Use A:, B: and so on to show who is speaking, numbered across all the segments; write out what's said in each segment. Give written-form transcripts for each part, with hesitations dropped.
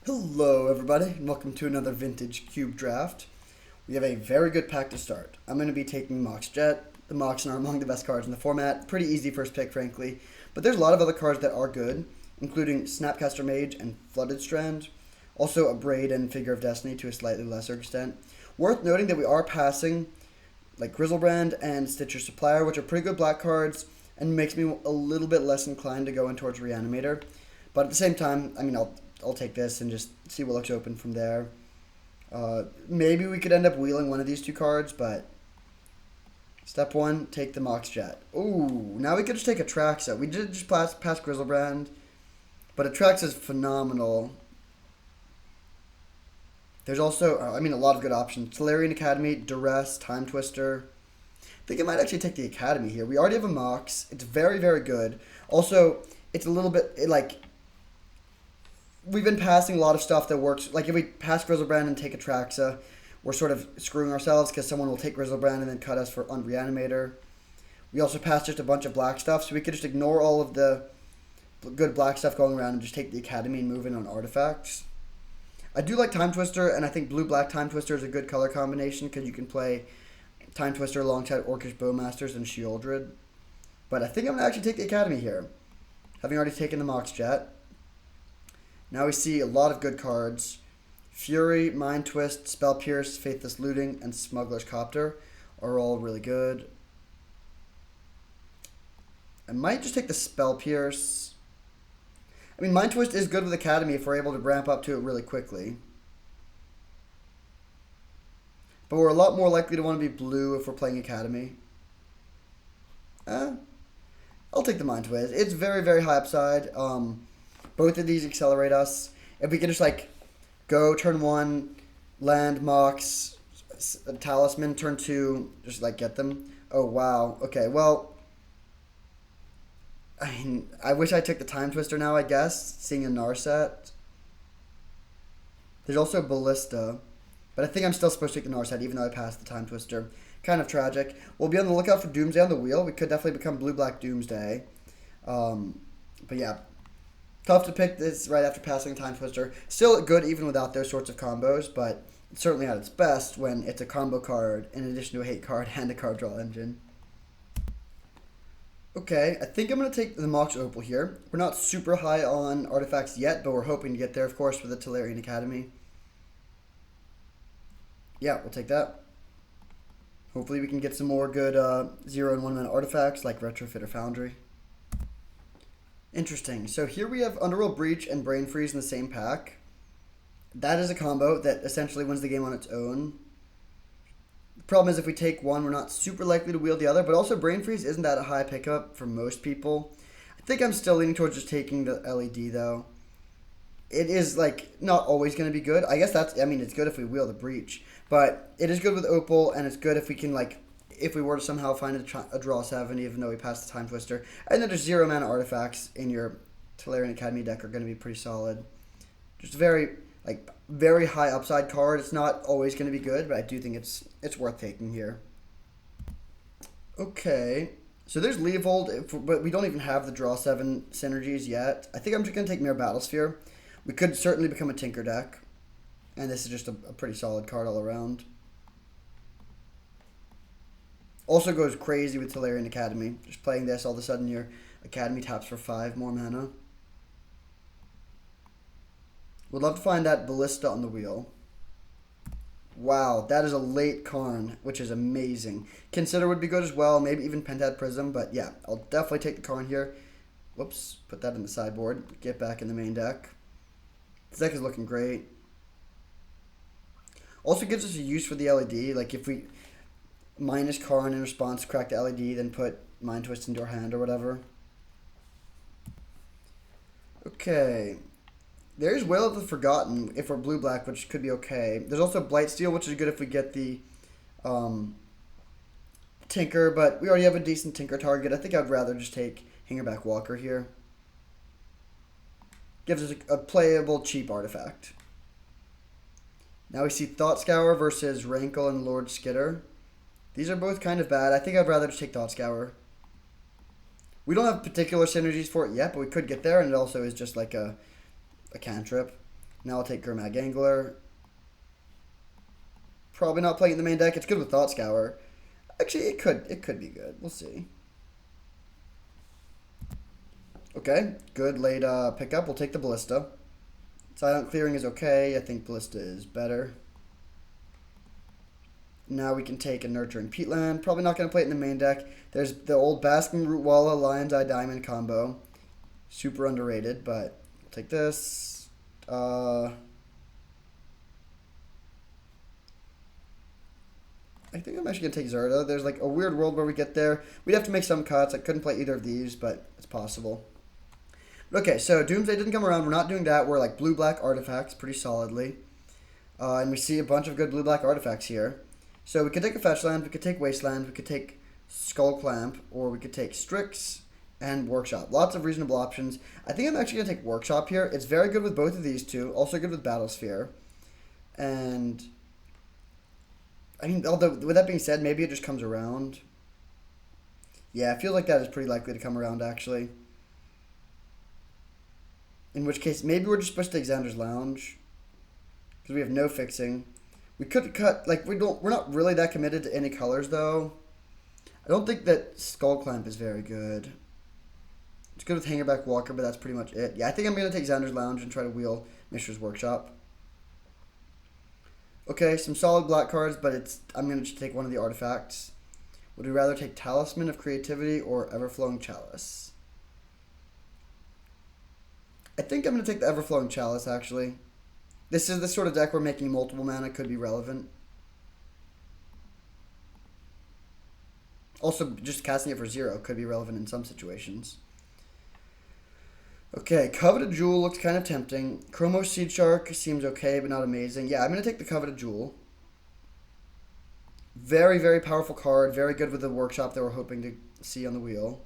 A: Hello everybody, and welcome to another Vintage Cube Draft. We have a very good pack to start. I'm going to be taking Mox Jet. The Moxen are among the best cards in the format. Pretty easy first pick, frankly. But there's a lot of other cards that are good, including Snapcaster Mage and Flooded Strand. Also a Braid and Figure of Destiny to a slightly lesser extent. Worth noting that we are passing like Griselbrand and Stitcher Supplier, which are pretty good black cards, and makes me a little bit less inclined to go in towards Reanimator. But at the same time, I'll take this and just see what looks open from there. Maybe we could end up wheeling one of these two cards, but step one, take the Mox Jet. Ooh, now we could just take Atraxa. We did just pass Griselbrand, but Atraxa is phenomenal. There's also, a lot of good options. Tolarian Academy, Duress, Time Twister. I think I might actually take the Academy here. We already have a Mox. It's very, very good. Also, it's a little bit, we've been passing a lot of stuff that works. Like if we pass Griselbrand and take Atraxa, we're sort of screwing ourselves because someone will take Griselbrand and then cut us on Reanimator. We also pass just a bunch of black stuff, so we could just ignore all of the good black stuff going around and just take the Academy and move in on artifacts. I do like Time Twister, and I think blue-black Time Twister is a good color combination because you can play Time Twister alongside Orcish Bowmasters and Sheoldred. But I think I'm going to actually take the Academy here, having already taken the Mox Jet. Now we see a lot of good cards. Fury, Mind Twist, Spell Pierce, Faithless Looting, and Smuggler's Copter are all really good. I might just take the Spell Pierce. Mind Twist is good with Academy if we're able to ramp up to it really quickly. But we're a lot more likely to want to be blue if we're playing Academy. I'll take the Mind Twist. It's very, very high upside. Both of these accelerate us. If we can just go turn one, land Mox, Talisman, turn two, just get them. Oh wow. Okay, well, I wish I took the Time Twister now, I guess, seeing a Narset. There's also Ballista, but I think I'm still supposed to take the Narset even though I passed the Time Twister. Kind of tragic. We'll be on the lookout for Doomsday on the wheel. We could definitely become blue-black Doomsday. But yeah. Tough to pick this right after passing Time Twister. Still good even without those sorts of combos, but it's certainly at its best when it's a combo card in addition to a hate card and a card draw engine. Okay, I think I'm going to take the Mox Opal here. We're not super high on artifacts yet, but we're hoping to get there, of course, with the Tolarian Academy. Yeah, we'll take that. Hopefully we can get some more good 0 and 1 mana artifacts like Retrofit or Foundry. Interesting. So here we have Underworld Breach and Brain Freeze in the same pack. That is a combo that essentially wins the game on its own. The problem is if we take one, we're not super likely to wield the other, but also Brain Freeze isn't that a high pickup for most people. I think I'm still leaning towards just taking the LED though. It is not always going to be good. I guess it's good if we wield the Breach, but it is good with Opal, and it's good if we can if we were to somehow find a draw 7, even though we passed the Time Twister, and then just 0 mana artifacts in your Tolarian Academy deck are going to be pretty solid. Just a very high upside card. It's not always going to be good, but I do think it's worth taking here. Okay, so there's Leovold, but we don't even have the draw 7 synergies yet. I think I'm just going to take Mere Battlesphere. We could certainly become a Tinker deck, and this is just a pretty solid card all around. Also goes crazy with Tolarian Academy. Just playing this, all of a sudden your Academy taps for 5 more mana. Would love to find that Ballista on the wheel. Wow, that is a late Karn, which is amazing. Consider would be good as well, maybe even Pentad Prism, but yeah, I'll definitely take the Karn here. Whoops, put that in the sideboard. Get back in the main deck. This deck is looking great. Also gives us a use for the LED, if we minus Karn in response to crack the LED, then put Mind Twist into our hand or whatever. Okay. There's Wail of the Forgotten if we're blue-black, which could be okay. There's also Blightsteel, which is good if we get the Tinker, but we already have a decent Tinker target. I think I'd rather just take Hangerback Walker here. Gives us a playable, cheap artifact. Now we see Thought Scour versus Rankle and Lord Skitter. These are both kind of bad. I think I'd rather just take Thought Scour. We don't have particular synergies for it yet, but we could get there, and it also is just a cantrip. Now I'll take Gurmag Angler. Probably not playing in the main deck. It's good with Thought Scour. Actually, it could be good. We'll see. Okay, good late pickup. We'll take the Ballista. Silent Clearing is okay. I think Ballista is better. Now we can take a Nurturing Peatland. Probably not going to play it in the main deck. There's the old Basking Root Walla Lion's Eye Diamond combo. Super underrated, but we'll take this. I think I'm actually going to take Zerda. There's like a weird world where we get there. We'd have to make some cuts. I couldn't play either of these, but it's possible. Okay, so Doomsday didn't come around. We're not doing that. We're like blue-black artifacts pretty solidly. And we see a bunch of good blue-black artifacts here. So we could take a fetch land, we could take Wasteland, we could take Skull Clamp, or we could take Strix and Workshop. Lots of reasonable options. I think I'm actually going to take Workshop here. It's very good with both of these two. Also good with Battlesphere. And I mean, although with that being said, maybe it just comes around. Yeah, I feel like that is pretty likely to come around, actually. In which case, maybe we're just supposed to take Xander's Lounge. Because we have no fixing. We could cut, like, we're not really that committed to any colors, though. I don't think that Skull Clamp is very good. It's good with Hangerback Walker, but that's pretty much it. Yeah, I think I'm going to take Xander's Lounge and try to wheel Mishra's Workshop. Okay, some solid black cards, but I'm going to take one of the artifacts. Would we rather take Talisman of Creativity or Everflowing Chalice? I think I'm going to take the Everflowing Chalice, actually. This is the sort of deck where making multiple mana could be relevant. Also, just casting it for 0 could be relevant in some situations. Okay, Coveted Jewel looks kind of tempting. Chromos Seed Shark seems okay, but not amazing. Yeah, I'm going to take the Coveted Jewel. Very, very powerful card. Very good with the Workshop that we're hoping to see on the wheel.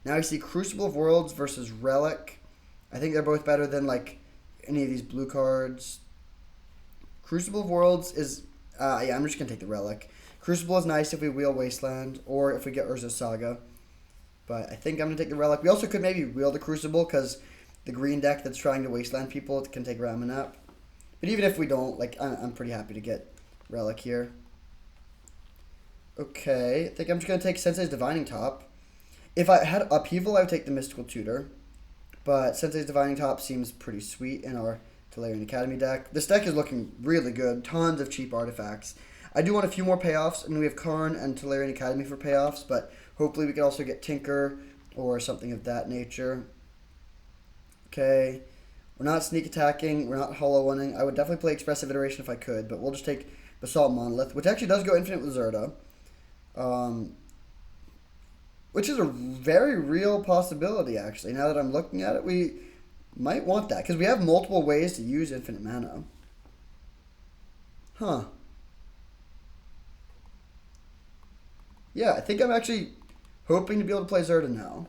A: Now we see Crucible of Worlds versus Relic. I think they're both better than, like, any of these blue cards. Crucible of Worlds is... yeah, I'm just going to take the Relic. Crucible is nice if we wheel Wasteland or if we get Urza's Saga. But I think I'm going to take the Relic. We also could maybe wheel the Crucible because the green deck that's trying to Wasteland people can take Ramunap. But even if we don't, like, I'm pretty happy to get Relic here. Okay, I think I'm just going to take Sensei's Divining Top. If I had Upheaval, I would take the Mystical Tutor. But Sensei's Divining Top seems pretty sweet in our Tolarian Academy deck. This deck is looking really good. Tons of cheap artifacts. I do want a few more payoffs. I mean, we have Karn and Tolarian Academy for payoffs, but hopefully we can also get Tinker or something of that nature. Okay. We're not sneak attacking. We're not hollow oneing. I would definitely play Expressive Iteration if I could, but we'll just take Basalt Monolith, which actually does go infinite with Zerda. Which is a very real possibility, actually. Now that I'm looking at it, we might want that. Because we have multiple ways to use infinite mana. Huh. Yeah, I think I'm actually hoping to be able to play Zerda now.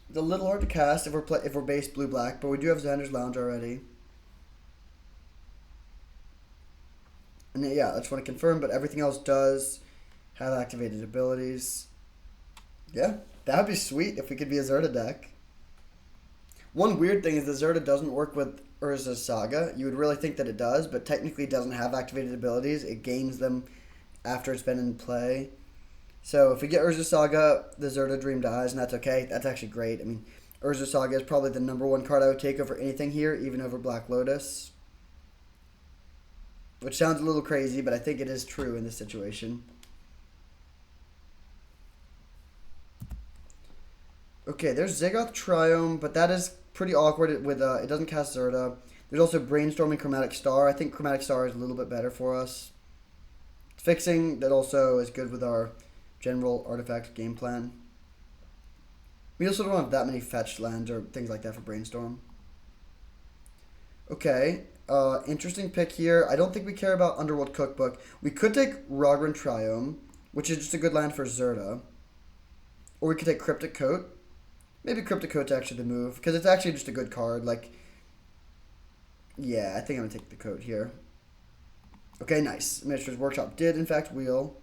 A: It's a little hard to cast if we're based blue-black, but we do have Xander's Lounge already. And yeah, I just want to confirm, but everything else does have activated abilities. Yeah, that would be sweet if we could be a Zerda deck. One weird thing is that Zerda doesn't work with Urza's Saga. You would really think that it does, but technically it doesn't have activated abilities. It gains them after it's been in play. So if we get Urza's Saga, the Zerda Dream dies, and that's okay. That's actually great. I mean, Urza's Saga is probably the #1 card I would take over anything here, even over Black Lotus. Which sounds a little crazy, but I think it is true in this situation. Okay, there's Zagoth Triome, but that is pretty awkward with it doesn't cast Zerda. There's also Brainstorming Chromatic Star. I think Chromatic Star is a little bit better for us. Fixing, that also is good with our general artifact game plan. We also don't have that many fetched lands or things like that for Brainstorm. Okay, interesting pick here. I don't think we care about Underworld Cookbook. We could take Rogran Triome, which is just a good land for Zerda. Or we could take Cryptic Coat. Maybe Cryptic Coat's actually the move, because it's actually just a good card. Like, yeah, I think I'm going to take the Coat here. Okay, nice. Miniatures Workshop did, in fact, wheel.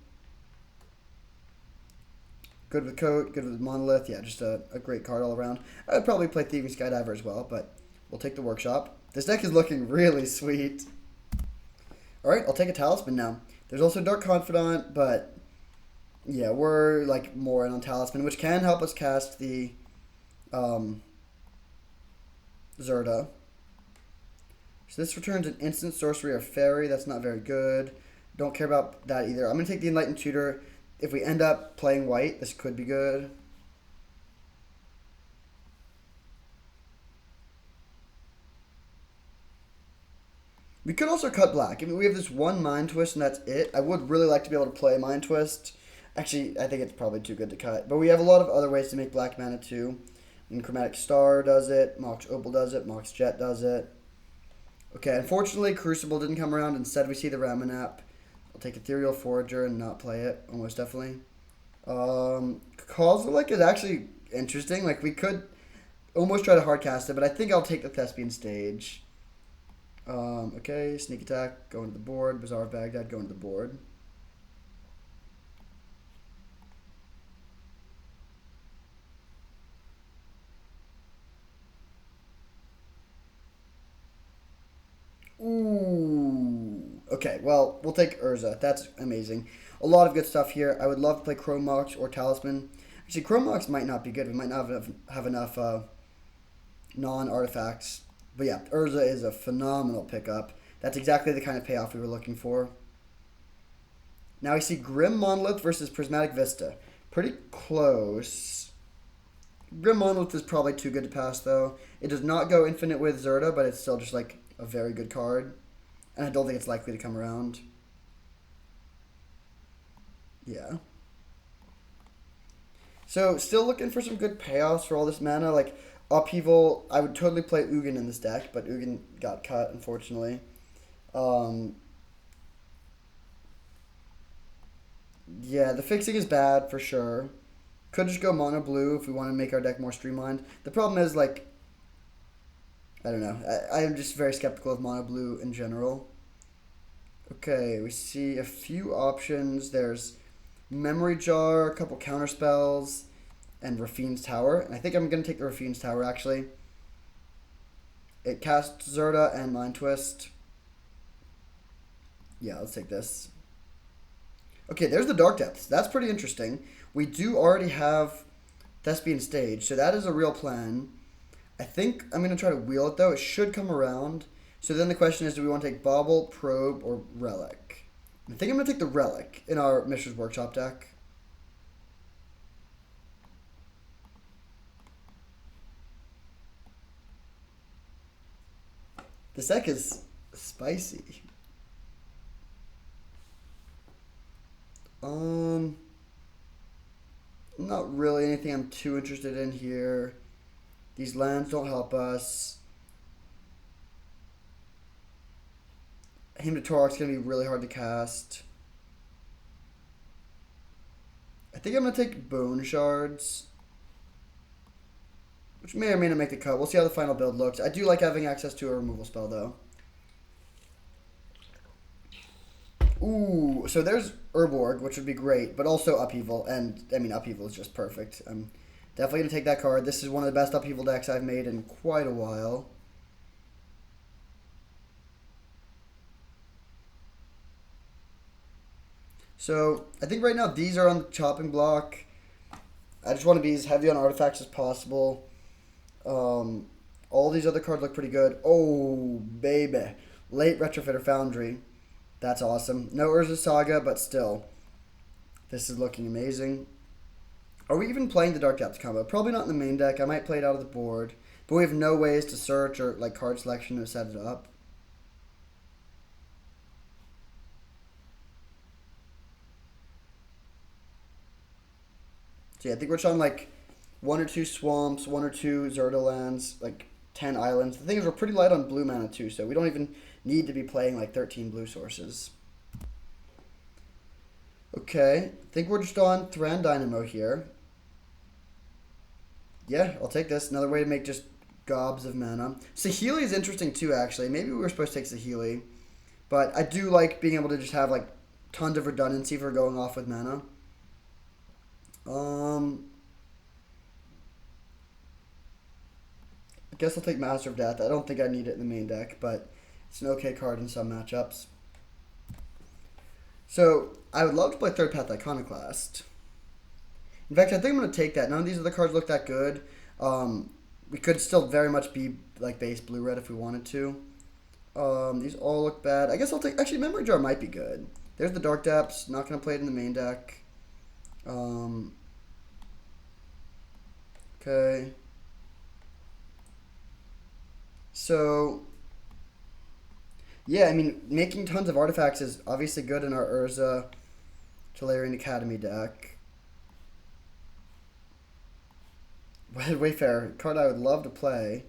A: Good with Coat, good with Monolith. Yeah, just a great card all around. I would probably play Thieving Skydiver as well, but We'll take the workshop. This deck is looking really sweet. Alright, I'll take a Talisman now. There's also Dark Confidant, but yeah, we're like more in on Talisman, which can help us cast the Zerda. So this returns an instant sorcery or fairy. That's not very good. Don't care about that either. I'm going to take the Enlightened Tutor. If we end up playing white, this could be good. We could also cut black. I mean, we have this one Mind Twist and that's it. I would really like to be able to play Mind Twist. Actually, I think it's probably too good to cut. But we have a lot of other ways to make black mana too. And Chromatic Star does it. Mox Opal does it. Mox Jet does it. Okay, unfortunately, Crucible didn't come around. Instead, we see the Ramanap. I'll take Ethereal Forager and not play it, almost definitely. Kozilek is actually interesting. Like, we could almost try to hardcast it, but I think I'll take the Thespian Stage. Okay, Sneak Attack, going to the board. Bazaar of Baghdad, going to the board. Ooh. Okay, well, we'll take Urza. That's amazing. A lot of good stuff here. I would love to play Chrome Mox or Talisman. Actually, Chrome Mox might not be good. We might not have enough non-artifacts. But yeah, Urza is a phenomenal pickup. That's exactly the kind of payoff we were looking for. Now we see Grim Monolith versus Prismatic Vista. Pretty close. Grim Monolith is probably too good to pass, though. It does not go infinite with Zerda, but it's still just like a very good card. And I don't think it's likely to come around. Yeah. So, still looking for some good payoffs for all this mana. Like, Upheaval, I would totally play Ugin in this deck, but Ugin got cut, unfortunately. Yeah, the fixing is bad, for sure. Could just go mono blue if we want to make our deck more streamlined. The problem is, like, I don't know. I'm just very skeptical of mono blue in general. Okay, we see a few options. There's Memory Jar, a couple counter spells, and Rafine's Tower. And I think I'm going to take the Rafine's Tower, actually. It casts Zerda and Mind Twist. Yeah, let's take this. Okay, there's the Dark Depths. That's pretty interesting. We do already have Thespian Stage, so that is a real plan. I think I'm going to try to wheel it, though. It should come around. So then the question is, do we want to take Bauble, Probe, or Relic? I think I'm going to take the Relic in our Mishra's Workshop deck. This deck is spicy. Not really anything I'm too interested in here. These lands don't help us. Hymn to Torok's going to be really hard to cast. I think I'm going to take Bone Shards, which may or may not make the cut. We'll see how the final build looks. I do like having access to a removal spell, though. Ooh, so there's Urborg, which would be great, but also Upheaval, and, I mean, Upheaval is just perfect. I'm definitely going to take that card. This is one of the best Upheaval decks I've made in quite a while. So, I think right now these are on the chopping block. I just want to be as heavy on artifacts as possible. All these other cards look pretty good. Oh, baby. Late Retrofitter Foundry. That's awesome. No Urza Saga, but still. This is looking amazing. Are we even playing the Dark Depths combo? Probably not in the main deck. I might play it out of the board. But we have no ways to search or like card selection to set it up. So yeah, I think we're showing like 1 or 2 swamps, 1 or 2 Zerda lands, like 10 islands. The thing is, we're pretty light on blue mana too, so we don't even need to be playing like 13 blue sources. Okay, I think we're just on Thran Dynamo here. Yeah, I'll take this. Another way to make just gobs of mana. Saheeli is interesting too, actually. Maybe we were supposed to take Saheeli. But I do like being able to just have like tons of redundancy for going off with mana. I guess I'll take Master of Death. I don't think I need it in the main deck, but it's an okay card in some matchups. So, I would love to play Third Path Iconoclast. In fact, I think I'm going to take that. None of these other cards look that good. We could still very much be like base blue-red if we wanted to. These all look bad. I guess I'll take... Actually, Memory Jar might be good. There's the Dark Depths. Not going to play it in the main deck. Okay. So... yeah, I mean, making tons of artifacts is obviously good in our Urza Tolarian Academy deck. Wayfarer, card I would love to play.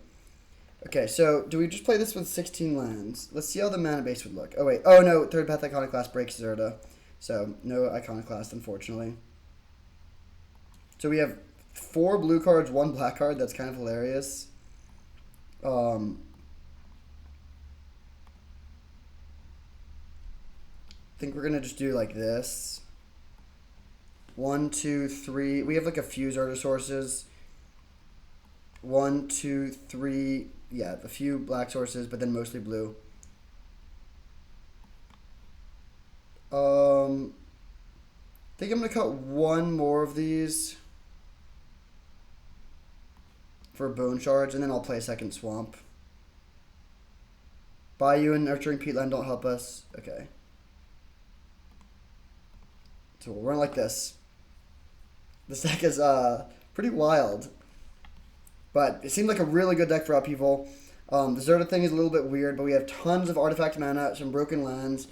A: Okay, so do we just play this with 16 lands? Let's see how the mana base would look. Oh, wait. Oh, no. Third Path Iconoclast breaks Zerda. So, no Iconoclast, unfortunately. So we have 4 blue cards, 1 black card. That's kind of hilarious. I think we're going to just do like this. 1, 2, 3. We have like a few Zerda sources. 1, 2, 3. Yeah, a few black sources, but then mostly blue. I think I'm going to cut 1 more of these for Bone Shards, and then I'll play a second Swamp. Bayou and Nurturing Peatland don't help us. Okay. So we'll run like this. This deck is pretty wild. But it seemed like a really good deck for Upheaval. The Zerda thing is a little bit weird, but we have tons of artifact mana, some broken lands.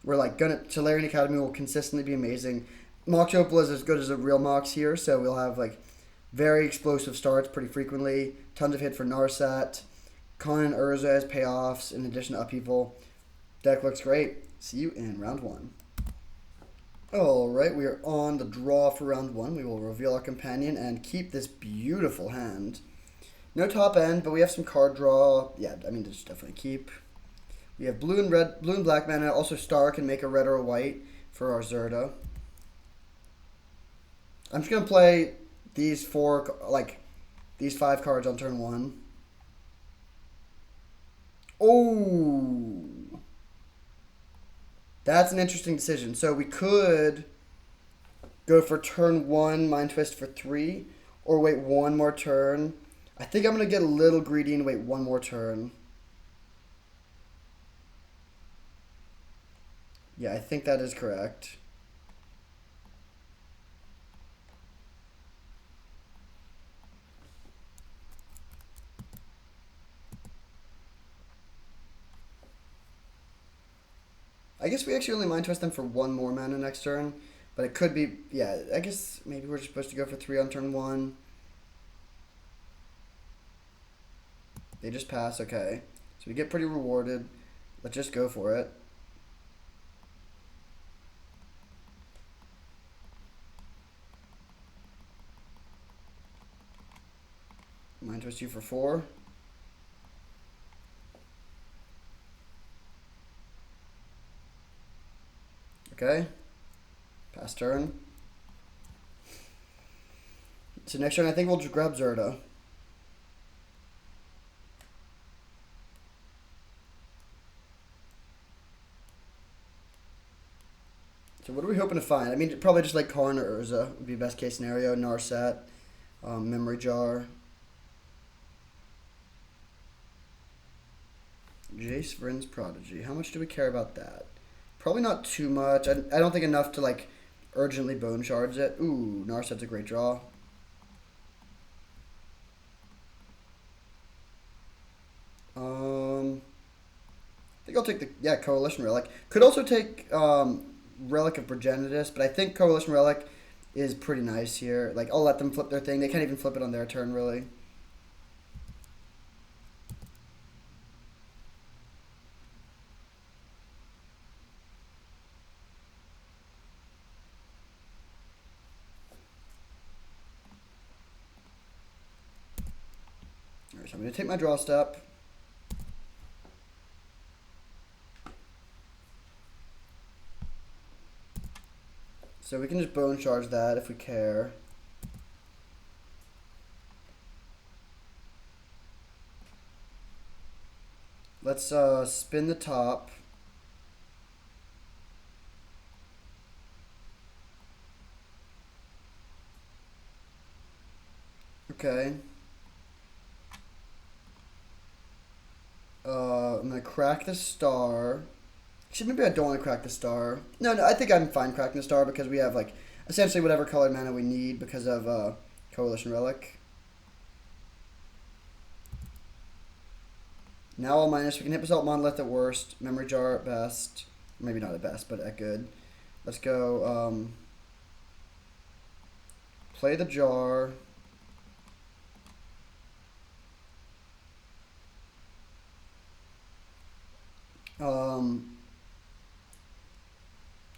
A: We're like Tolarian Academy will consistently be amazing. Mox Opal is as good as a real Mox here, so we'll have like very explosive starts pretty frequently. Tons of hit for Narset. Khan and Urza as payoffs in addition to Upheaval. Deck looks great. See you in round 1. Alright, we are on the draw for round 1. We will reveal our companion and keep this beautiful hand. No top end, but we have some card draw. Yeah, I mean, just definitely keep. We have blue and black mana. Also, Star can make a red or a white for our Zerda. I'm just gonna play these 5 cards on turn 1. Oh, that's an interesting decision. So we could go for turn 1, Mind Twist for 3, or wait 1 more turn. I think I'm going to get a little greedy and wait 1 more turn. Yeah, I think that is correct. I guess we actually only Mind Twist them for 1 more mana next turn. But it could be, yeah, I guess maybe we're supposed to go for 3 on turn 1. They just pass, okay. So we get pretty rewarded. Let's just go for it. Mind Twist you for 4. Okay. Pass turn. So next turn I think we'll just grab Zerda. So what are we hoping to find? I mean, probably just like Karn or Urza would be best case scenario. Narset, Memory Jar. Jace Vryn's Prodigy. How much do we care about that? Probably not too much. I don't think enough to like urgently Bone Shards it. Ooh, Narset's a great draw. I think I'll take the Coalition Relic. Could also take Relic of Progenitus, but I think Coalition Relic is pretty nice here. Like, I'll let them flip their thing. They can't even flip it on their turn, really. Alright, so I'm going to take my draw step. So we can just Bone Charge that if we care. Let's spin the top. Okay. I'm gonna crack the star. Actually, maybe I don't want to crack the star. No, I think I'm fine cracking the star because we have like essentially whatever colored mana we need because of Coalition Relic. Now all minus. We can hit Basalt Monolith at worst, Memory Jar at best. Maybe not at best, but at good. Let's go. Play the jar.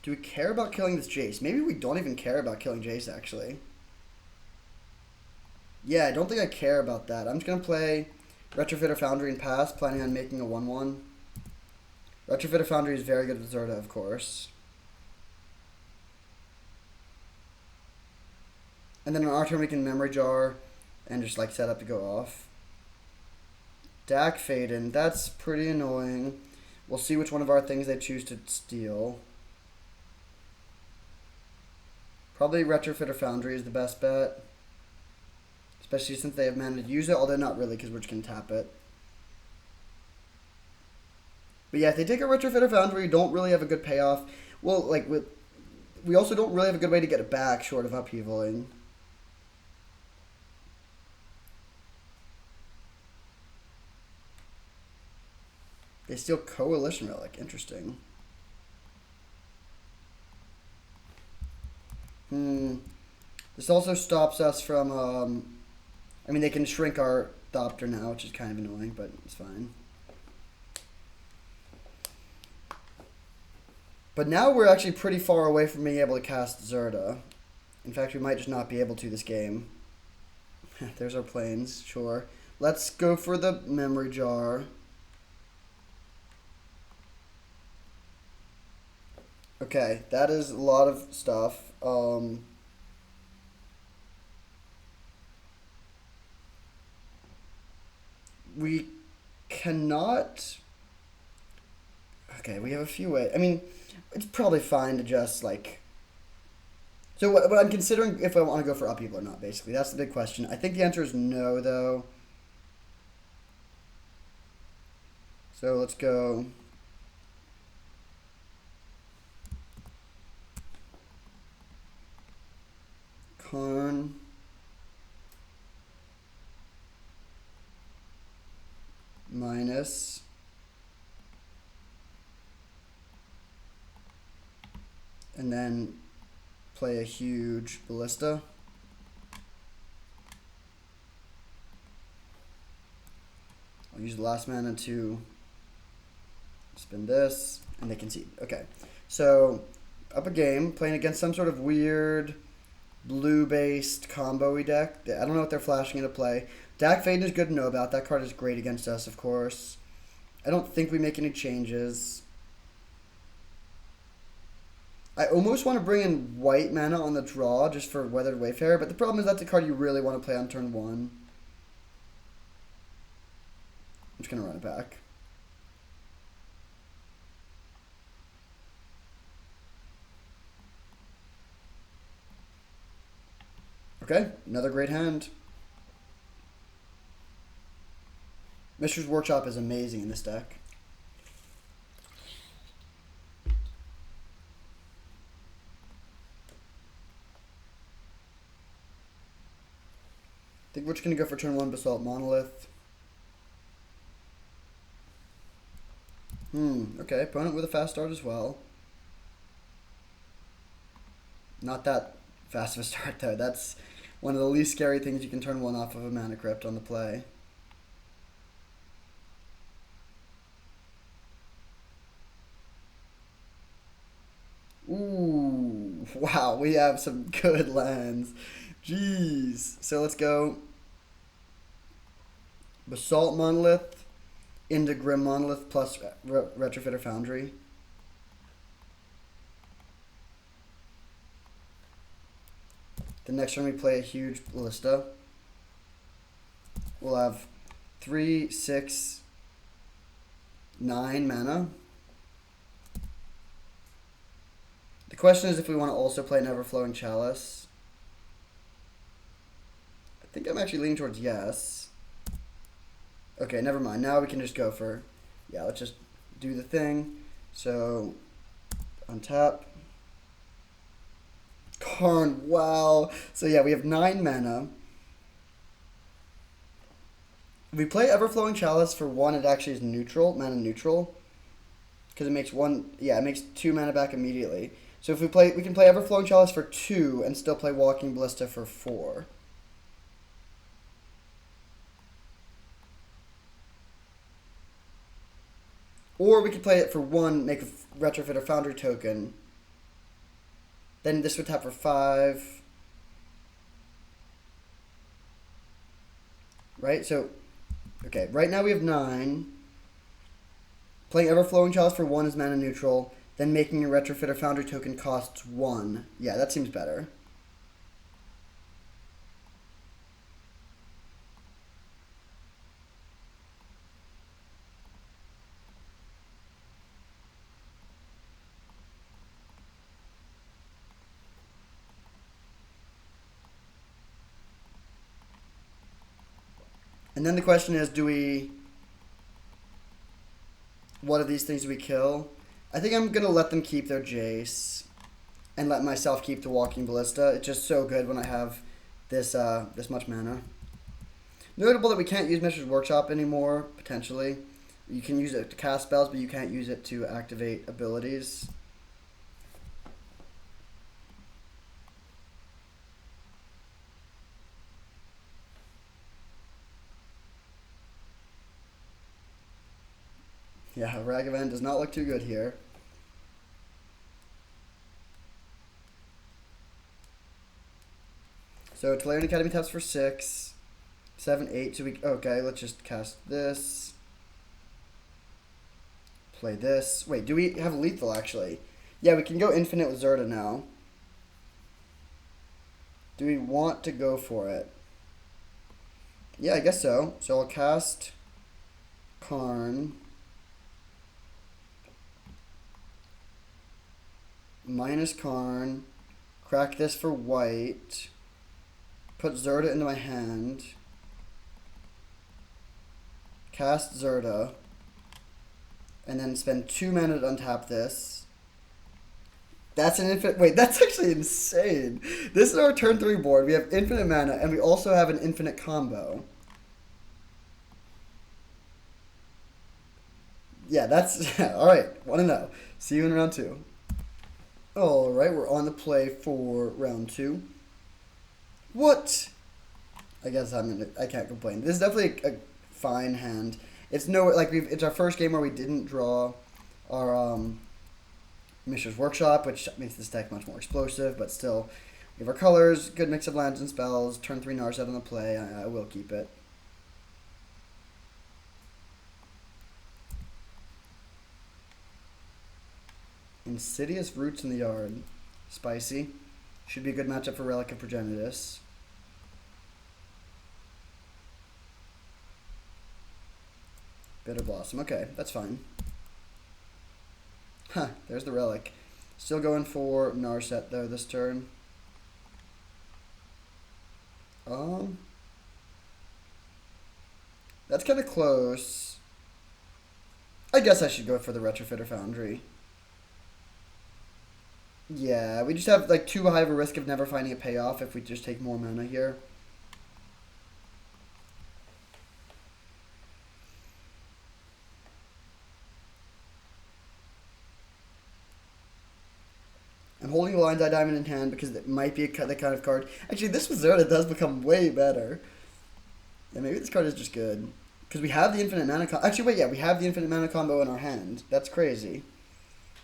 A: Do we care about killing this Jace? Maybe we don't even care about killing Jace, actually. Yeah, I don't think I care about that. I'm just going to play Retrofitter Foundry and pass, planning on making a 1-1. Retrofitter Foundry is very good with Zerta, of course. And then on our turn, we can Memory Jar and just, like, set up to go off. Dak Faden, that's pretty annoying. We'll see which one of our things they choose to steal. Probably Retrofitter Foundry is the best bet. Especially since they have mana to use it, although not really because we're just going to tap it. But yeah, if they take a Retrofitter Foundry, we don't really have a good payoff. Well, like, we also don't really have a good way to get it back short of upheavaling. They steal Coalition Relic. Interesting. This also stops us from, I mean, they can shrink our Thopter now, which is kind of annoying, but it's fine. But now we're actually pretty far away from being able to cast Zerta. In fact, we might just not be able to this game. There's our planes, sure. Let's go for the Memory Jar. Okay, that is a lot of stuff. We cannot... Okay, we have a few ways. I mean, it's probably fine to just, like... So what I'm considering if I want to go for upheaval or not, basically. That's the big question. I think the answer is no, though. So let's go... Karn. Minus. And then play a huge Ballista. I'll use the last mana to spin this, and they concede. Okay, so up a game, playing against some sort of weird blue-based combo-y deck. I don't know what they're flashing into play. Dak Faden is good to know about. That card is great against us, of course. I don't think we make any changes. I almost want to bring in white mana on the draw just for Weathered Wayfarer, but the problem is that's a card you really want to play on turn 1. I'm just going to run it back. Okay, another great hand. Mishra's Workshop is amazing in this deck. I think we're just going to go for turn 1 Basalt Monolith. Okay, opponent with a fast start as well. Not that fast of a start, though. That's one of the least scary things. You can turn 1 off of a Mana Crypt on the play. Ooh, wow, we have some good lands. Jeez. So let's go Basalt Monolith into Grim Monolith plus Retrofitter Foundry. The next turn we play a huge Ballista. We'll have 3, 6, 9 mana. The question is if we want to also play an Everflowing Chalice. I think I'm actually leaning towards yes. Okay, never mind. Now we can just go for... Yeah, let's just do the thing. So, untap. Karn, wow. So yeah, we have 9 mana. If we play Everflowing Chalice for 1, it actually is neutral, mana neutral. Because it makes 1, yeah, it makes 2 mana back immediately. So if we can play Everflowing Chalice for 2 and still play Walking Ballista for 4. Or we could play it for 1, make a Retrofit or Foundry token. Then this would tap for 5. Right? So, okay, right now we have 9. Playing Everflowing Chalice for 1 is mana neutral. Then making a Retrofit or Foundry token costs 1. Yeah, that seems better. And then the question is, what of these things do we kill? I think I'm going to let them keep their Jace and let myself keep the Walking Ballista. It's just so good when I have this this much mana. Notable that we can't use Mishra's Workshop anymore, potentially. You can use it to cast spells, but you can't use it to activate abilities. Yeah, Ragavan does not look too good here. So Tolarian Academy taps for 6, 7, 8. So okay, let's just cast this. Play this. Wait, do we have lethal actually? Yeah, we can go infinite with Zerda now. Do we want to go for it? Yeah, I guess so. So I'll cast Karn. Minus Karn. Crack this for white. Put Zerda into my hand. Cast Zerda. And then spend 2 mana to untap this. That's an infinite... Wait, that's actually insane. This is our turn 3 board. We have infinite mana, and we also have an infinite combo. Yeah, that's... Alright, 1-0. See you in round 2. Alright, we're on the play for round 2. What? I guess I can't complain. This is definitely a fine hand. It's nowhere like it's our first game where we didn't draw our Mishra's Workshop, which makes this deck much more explosive, but still we have our colors, good mix of lands and spells, turn 3 Narset on the play. I will keep it. Insidious Roots in the Yard. Spicy. Should be a good matchup for Relic of Progenitus. Bitter Blossom. Okay, that's fine. Huh, there's the Relic. Still going for Narset though this turn. That's kind of close. I guess I should go for the Retrofit or Foundry. Yeah, we just have like too high of a risk of never finding a payoff if we just take more mana here. I'm holding the Lion's Eye Diamond in hand because it might be the kind of card. Actually, this with Zerda does become way better. Yeah, maybe this card is just good. Because we have the infinite mana combo. Actually, wait, yeah, we have the infinite mana combo in our hand. That's crazy.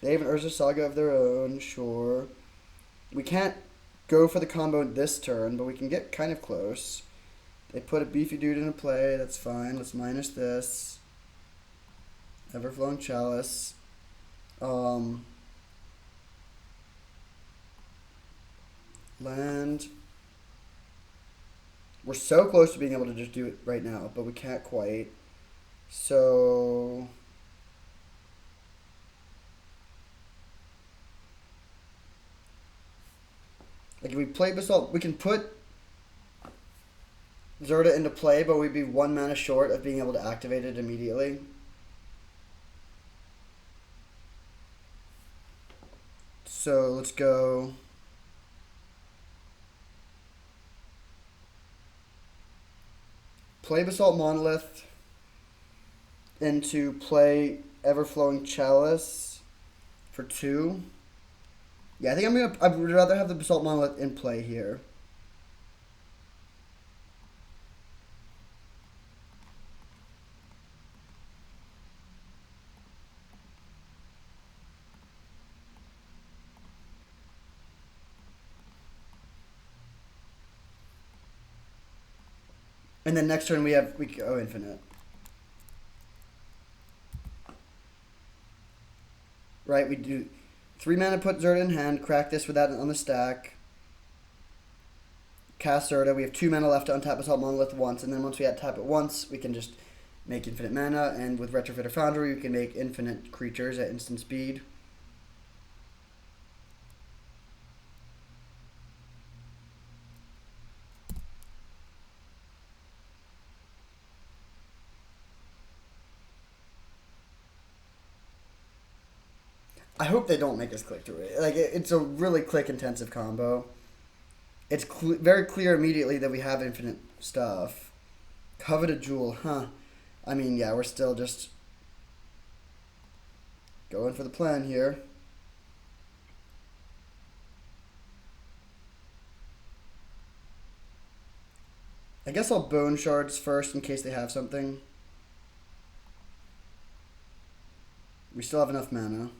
A: They have an Urza Saga of their own, sure. We can't go for the combo this turn, but we can get kind of close. They put a beefy dude into play, that's fine. Let's minus this. Everflowing Chalice. Land. We're so close to being able to just do it right now, but we can't quite. So we play Basalt? We can put Zerta into play, but we'd be 1 mana short of being able to activate it immediately. So let's go. Play Basalt Monolith into play Everflowing Chalice for 2. Yeah, I think I would rather have the Basalt Monolith in play here. And then next turn we go infinite. Right, we do 3 mana, put Zerta in hand, crack this with that on the stack. Cast Zerta, we have 2 mana left to untap Assault Monolith once, and then once we tap it once, we can just make infinite mana, and with Retrofitter Foundry, we can make infinite creatures at instant speed. I hope they don't make us click through it. Like, it's a really click-intensive combo. It's very clear immediately that we have infinite stuff. Coveted Jewel, huh? I mean, yeah, we're still just going for the plan here. I guess I'll Bone Shards first in case they have something. We still have enough mana.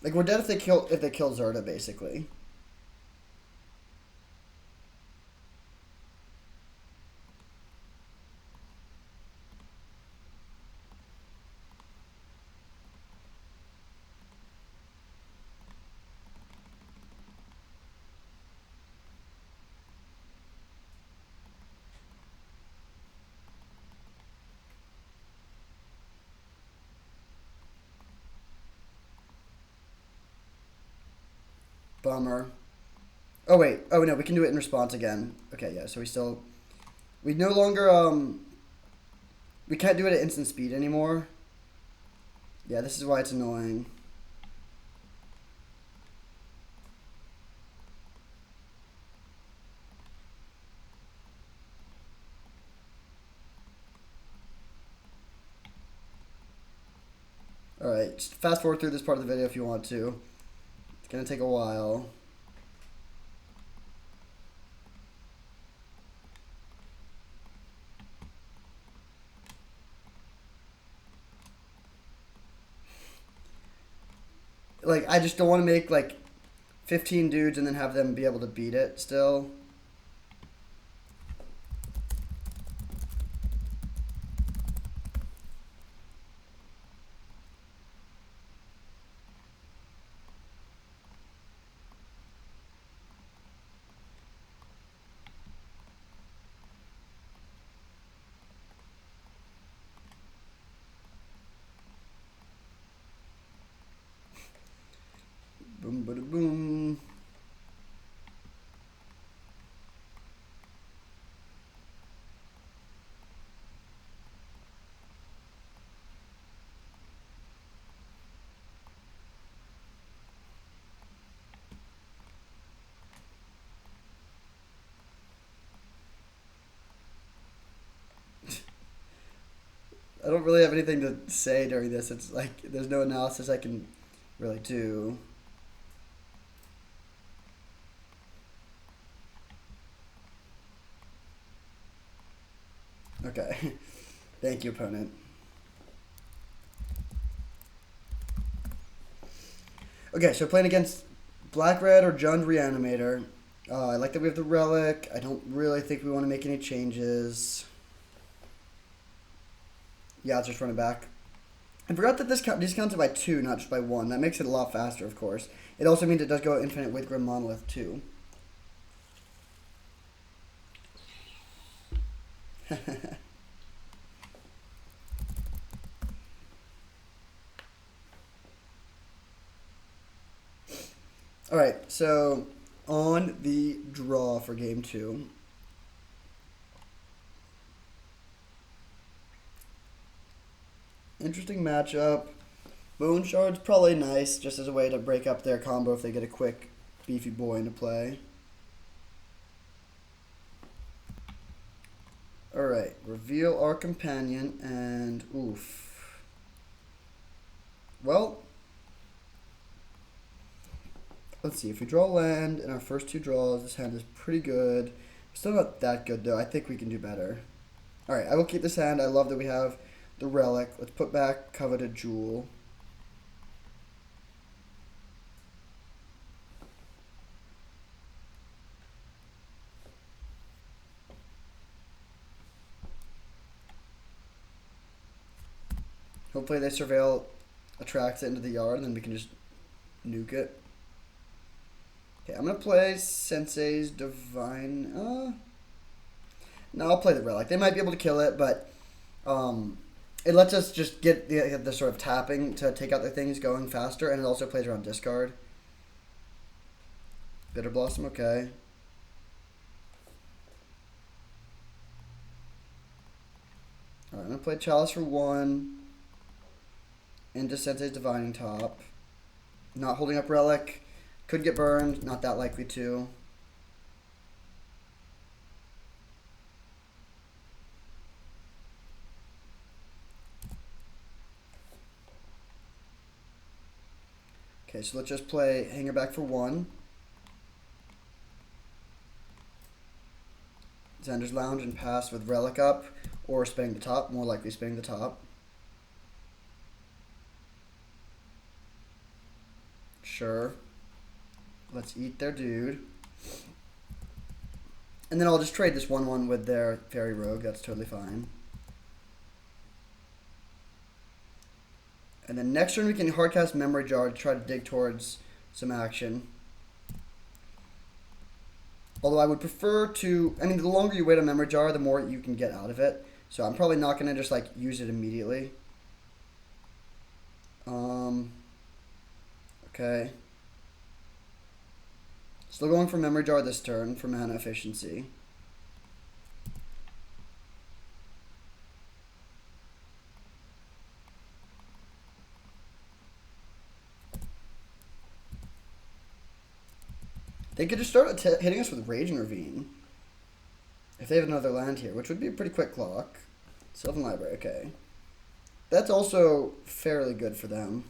A: Like, we're dead if they kill Zerta, basically. Bummer. Oh, wait. Oh, no, we can do it in response again. Okay, yeah, so we no longer, we can't do it at instant speed anymore. Yeah, this is why it's annoying. Alright, just fast forward through this part of the video if you want to. It's gonna take a while. Like, I just don't want to make, like, 15 dudes and then have them be able to beat it still. Boom, bada, boom. I don't really have anything to say during this. It's like there's no analysis I can really do. Okay. Thank you, opponent. Okay, so playing against Black-Red or Jund Reanimator. I like that we have the Relic. I don't really think we want to make any changes. Yeah, let's just run it back. I forgot that this discounts it by 2, not just by 1. That makes it a lot faster, of course. It also means it does go infinite with Grim Monolith, too. All right, so on the draw for game two, interesting matchup. Bone Shard's probably nice just as a way to break up their combo if they get a quick beefy boy into play. Alright, reveal our companion and oof. Well, let's see. If we draw land in our first two draws, this hand is pretty good. Still not that good though. I think we can do better. Alright, I will keep this hand. I love that we have the relic. Let's put back Coveted Jewel. Hopefully they surveil attracts it into the yard and then we can just nuke it. Okay, I'm going to play Sensei's Divine... No, I'll play the Relic. They might be able to kill it, but it lets us just get the sort of tapping to take out the things going faster, and it also plays around discard. Bitter Blossom, okay. Alright, I'm going to play Chalice for 1. Into Sensei's Divining Top. Not holding up Relic. Could get burned. Not that likely to. Okay, so let's just play Hanger back for 1. Xander's Lounge and pass with Relic up. Or spinning the top. More likely spinning the top. Sure. Let's eat their dude. And then I'll just trade this 1/1 with their Fairy Rogue. That's totally fine. And then next turn we can hardcast Memory Jar to try to dig towards some action. Although I would prefer to... I mean, the longer you wait on Memory Jar, the more you can get out of it. So I'm probably not going to just, like, use it immediately. Okay. Still going for Memory Jar this turn for mana efficiency. They could just start hitting us with Raging Ravine. If they have another land here, which would be a pretty quick clock. Sylvan Library, okay. That's also fairly good for them.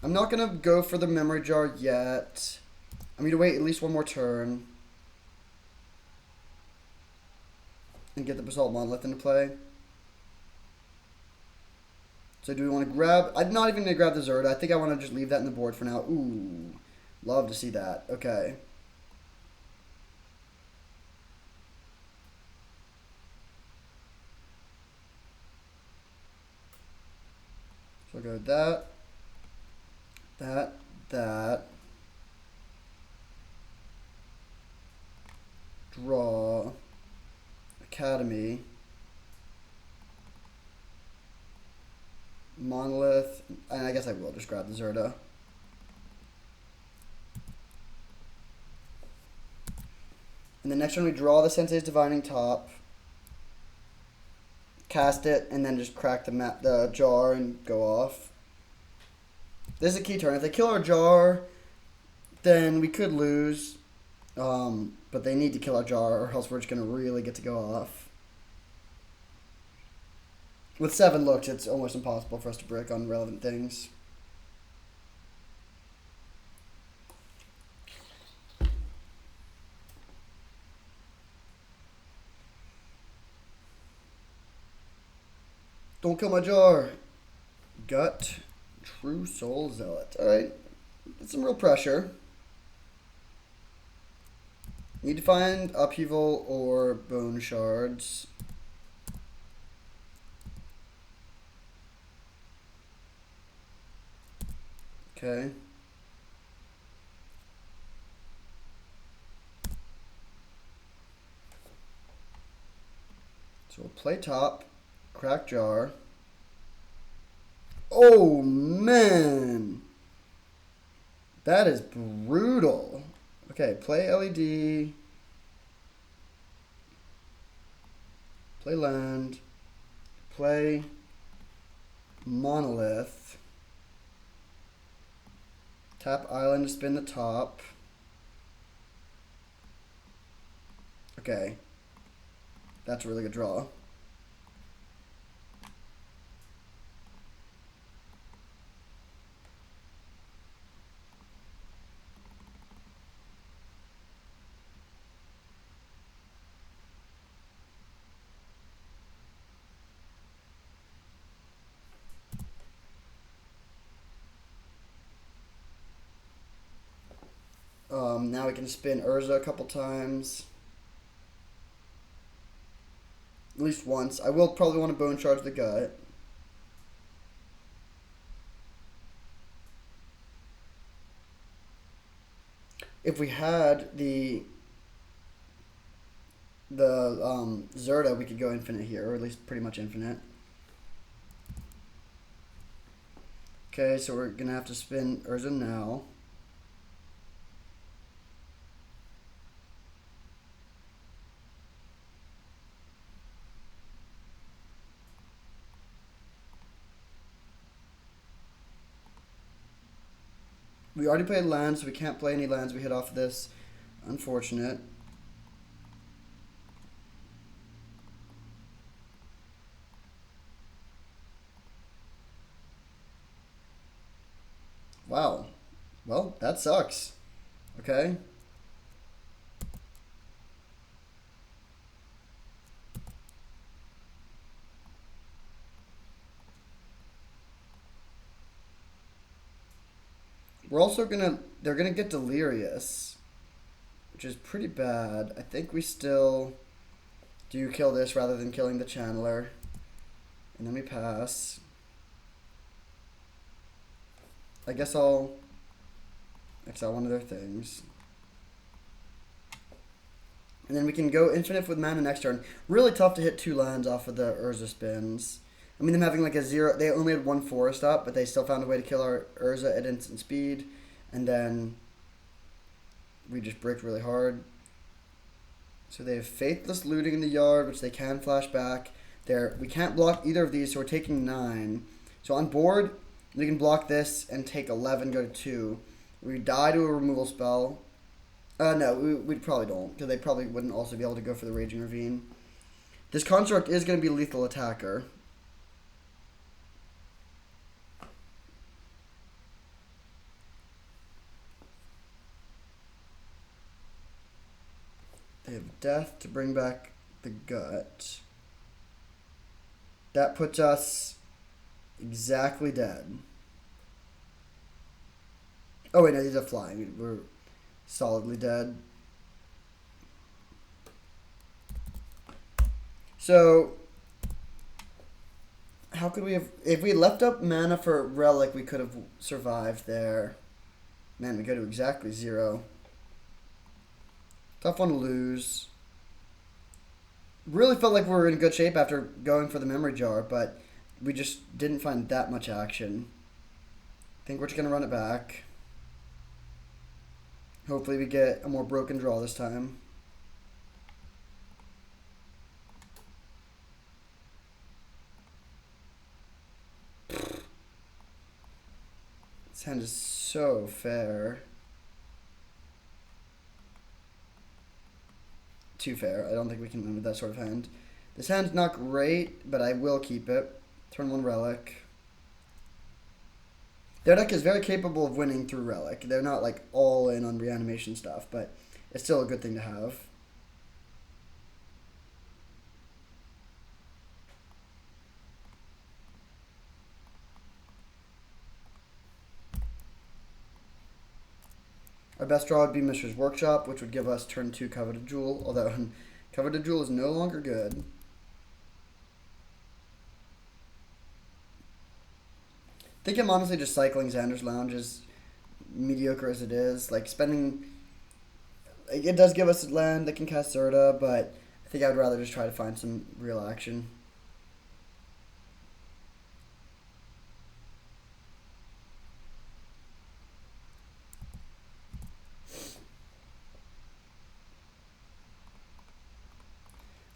A: I'm not going to go for the Memory Jar yet. I'm going to wait at least one more turn. And get the Basalt Monolith into play. So do we want to grab... I'm not even going to grab the Zerda. I think I want to just leave that in the board for now. Ooh. Love to see that. Okay. So I'll go with that. That. Draw. Academy. Monolith. And I guess I will just grab the Zerda. And the next one we draw the Sensei's Divining Top. Cast it, and then just crack the jar and go off. This is a key turn. If they kill our jar, then we could lose. But they need to kill our jar, or else we're just going to really get to go off. With 7 looks, it's almost impossible for us to brick on relevant things. Don't kill my jar. Gut. True Soul Zealot. Alright. That's some real pressure. Need to find Upheaval or Bone Shards. Okay. So we'll play top, crack jar. Oh, man. That is brutal. Okay, play LED. Play land. Play monolith. Tap island to spin the top. Okay. That's a really good draw. Now we can spin Urza a couple times. At least once. I will probably want to bone charge the gut. If we had the Zerta, we could go infinite here, or at least pretty much infinite. Okay, so we're gonna have to spin Urza now. We already played lands, so we can't play any lands we hit off of this. Unfortunate. Wow. Well, that sucks. Okay. We're also they're gonna get Delirious, which is pretty bad. I think we still do kill this rather than killing the Channeler. And then we pass. I guess I'll exile one of their things. And then we can go infinite with mana next turn. Really tough to hit 2 lands off of the Urza spins. I mean, them having like a 0, they only had 1 forest up, but they still found a way to kill our Urza at instant speed. And then we just bricked really hard. So they have Faithless Looting in the yard, which they can flash back. We can't block either of these, so we're taking 9. So on board, we can block this and take 11, go to 2. We die to a removal spell. No, we probably don't, because they probably wouldn't also be able to go for the Raging Ravine. This construct is going to be lethal attacker. They have Death to bring back the gut. That puts us exactly dead. Oh wait, no, these are flying. We're solidly dead. So, how could we have... If we left up mana for Relic, we could have survived there. Man, we go to exactly 0. Tough one to lose. Really felt like we were in good shape after going for the memory jar, but we just didn't find that much action. I think we're just going to run it back. Hopefully we get a more broken draw this time. This hand is so fair. Too fair. I don't think we can win with that sort of hand. This hand's not great, but I will keep it. Turn 1 Relic. Their deck is very capable of winning through Relic. They're not like all in on reanimation stuff, but it's still a good thing to have. Our best draw would be Mishra's Workshop, which would give us turn 2 Coveted Jewel, although Coveted Jewel is no longer good. I think I'm honestly just cycling Xander's Lounge, as mediocre as it is. Like, spending... It does give us land that can cast Zerta, but I think I would rather just try to find some real action.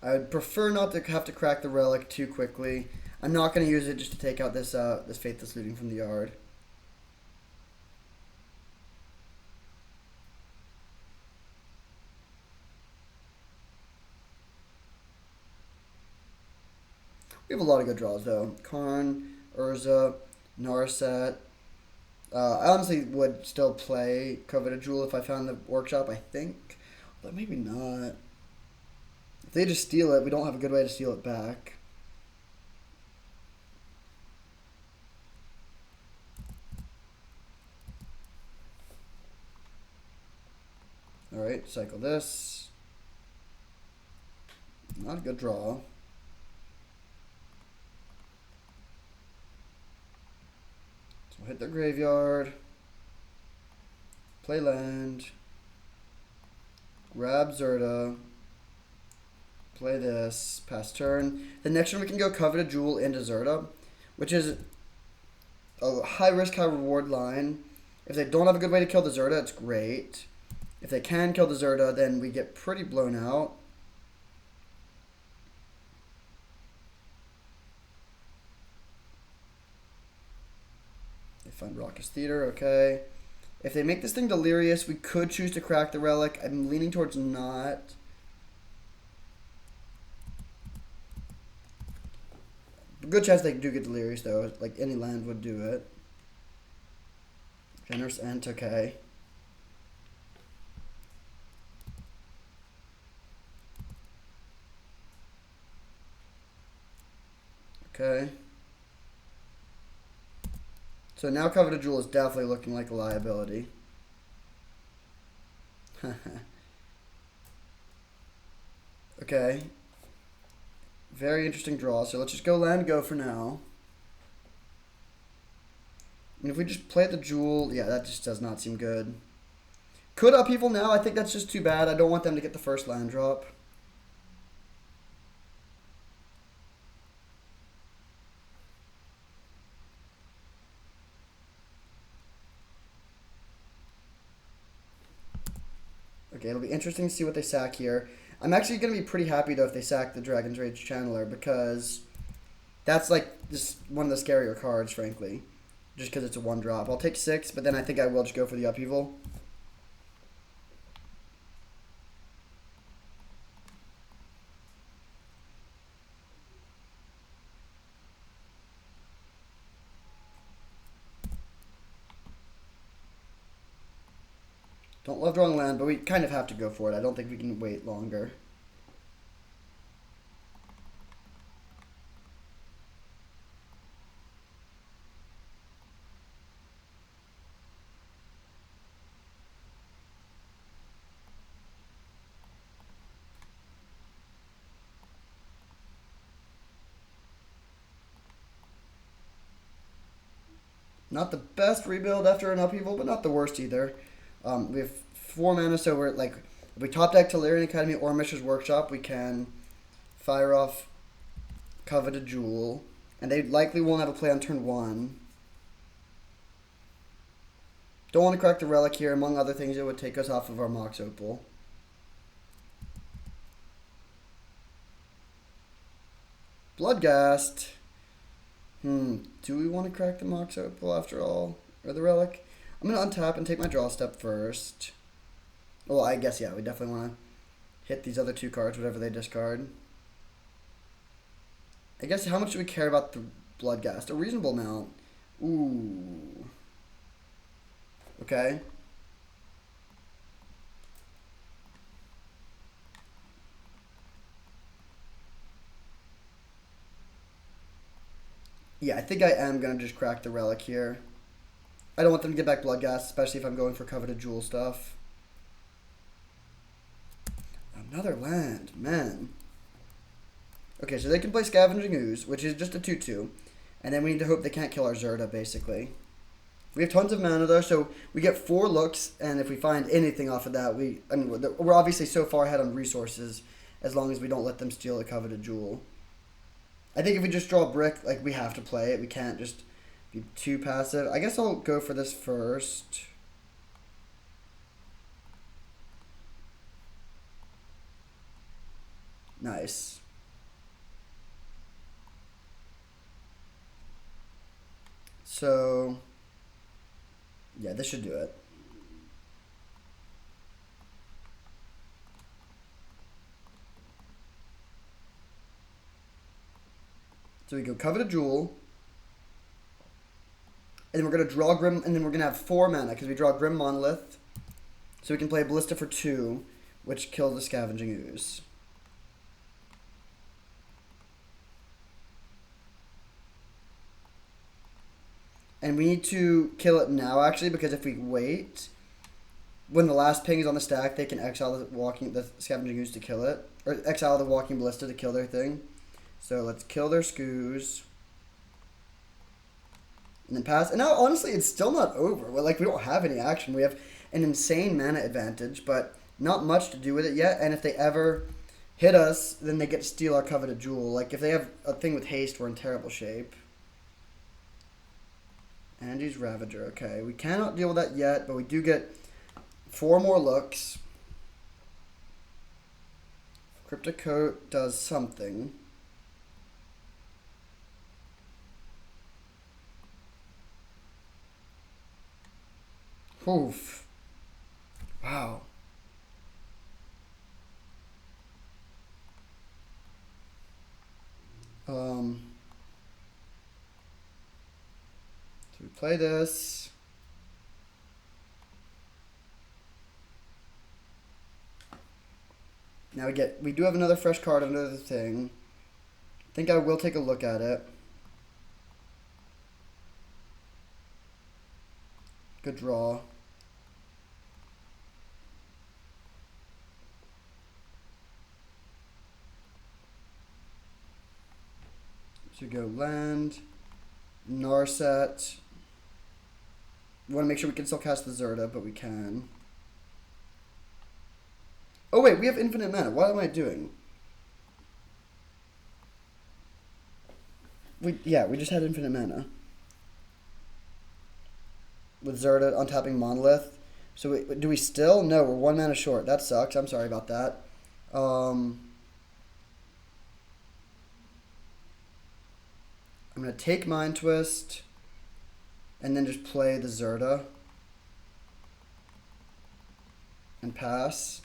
A: I would prefer not to have to crack the relic too quickly. I'm not going to use it just to take out this this Faithless Looting from the yard. We have a lot of good draws though. Karn, Urza, Narset. I honestly would still play Coveted Jewel if I found the workshop, I think. But maybe not. If they just steal it, we don't have a good way to steal it back. Alright, cycle this. Not a good draw. So hit the graveyard. Play land. Grab Zerta. Play this. Pass turn. The next turn we can go Coveted Jewel into Zerta, which is a high risk, high reward line. If they don't have a good way to kill the Zerta, it's great. If they can kill the Zerta, then we get pretty blown out. They find Raucous Theater, okay. If they make this thing Delirious, we could choose to crack the relic. I'm leaning towards not. Good chance they do get Delirious, though. Like, any land would do it. Generous Ent, okay. Okay. So now Coveted Jewel is definitely looking like a liability. Okay. Very interesting draw. So let's just go land go for now. And if we just play the Jewel, yeah, that just does not seem good. Could Upheaval now? I think that's just too bad. I don't want them to get the first land drop. Okay, it'll be interesting to see what they sack here. I'm actually going to be pretty happy, though, if they sack the Dragon's Rage Channeler, because that's, like, just one of the scarier cards, frankly. Just because it's a 1-drop. I'll take 6, but then I think I will just go for the Upheaval. Don't love drawing land, but we kind of have to go for it. I don't think we can wait longer. Not the best rebuild after an Upheaval, but not the worst either. We have 4 mana, so we're like, if we top deck Tolarian Academy or Mishra's Workshop, we can fire off Coveted Jewel, and they likely won't have a play on turn 1. Don't want to crack the Relic here. Among other things, it would take us off of our Mox Opal. Bloodghast. Do we want to crack the Mox Opal after all? Or the Relic? I'm going to untap and take my draw step first. Well, I guess, yeah, we definitely want to hit these other 2 cards, whatever they discard. I guess, how much do we care about the Bloodghast? A reasonable amount. Ooh. Okay. Yeah, I think I am going to just crack the Relic here. I don't want them to get back Bloodghast, especially if I'm going for Coveted Jewel stuff. Another land, man. Okay, so they can play Scavenging Ooze, which is just a 2/2. And then we need to hope they can't kill our Zerta, basically. We have tons of mana, though, so we get 4 looks, and if we find anything off of that, we're obviously so far ahead on resources, as long as we don't let them steal the coveted jewel. I think if we just draw a brick, like, we have to play it. We can't just be too passive. I guess I'll go for this first. Nice. So, yeah, this should do it. So we go Coveted Jewel. And then we're going to draw Grim, and then we're going to have 4 mana, because we draw Grim Monolith. So we can play Ballista for 2, which kills the Scavenging Ooze. And we need to kill it now, actually, because if we wait, when the last ping is on the stack, they can exile the Scavenging Ooze to kill it. Or exile the Walking Ballista to kill their thing. So let's kill their Skoos. And then pass. And now, honestly, it's still not over. Well, like, we don't have any action. We have an insane mana advantage, but not much to do with it yet. And if they ever hit us, then they get to steal our Coveted Jewel. Like, if they have a thing with haste, we're in terrible shape. Andy's Ravager. Okay, we cannot deal with that yet, but we do get 4 more looks. Cryptic Coat does something. Oof. Wow. So we play this. Now we do have another fresh card under the thing. I think I will take a look at it. Good draw. So go land, Narset. We want to make sure we can still cast the Zerta, but we can. Oh wait, we have infinite mana. What am I doing? We just had infinite mana. With Zerta untapping Monolith. So do we still? No, we're 1 mana short. That sucks. I'm sorry about that. I'm going to take Mind Twist and then just play the Zerta and pass.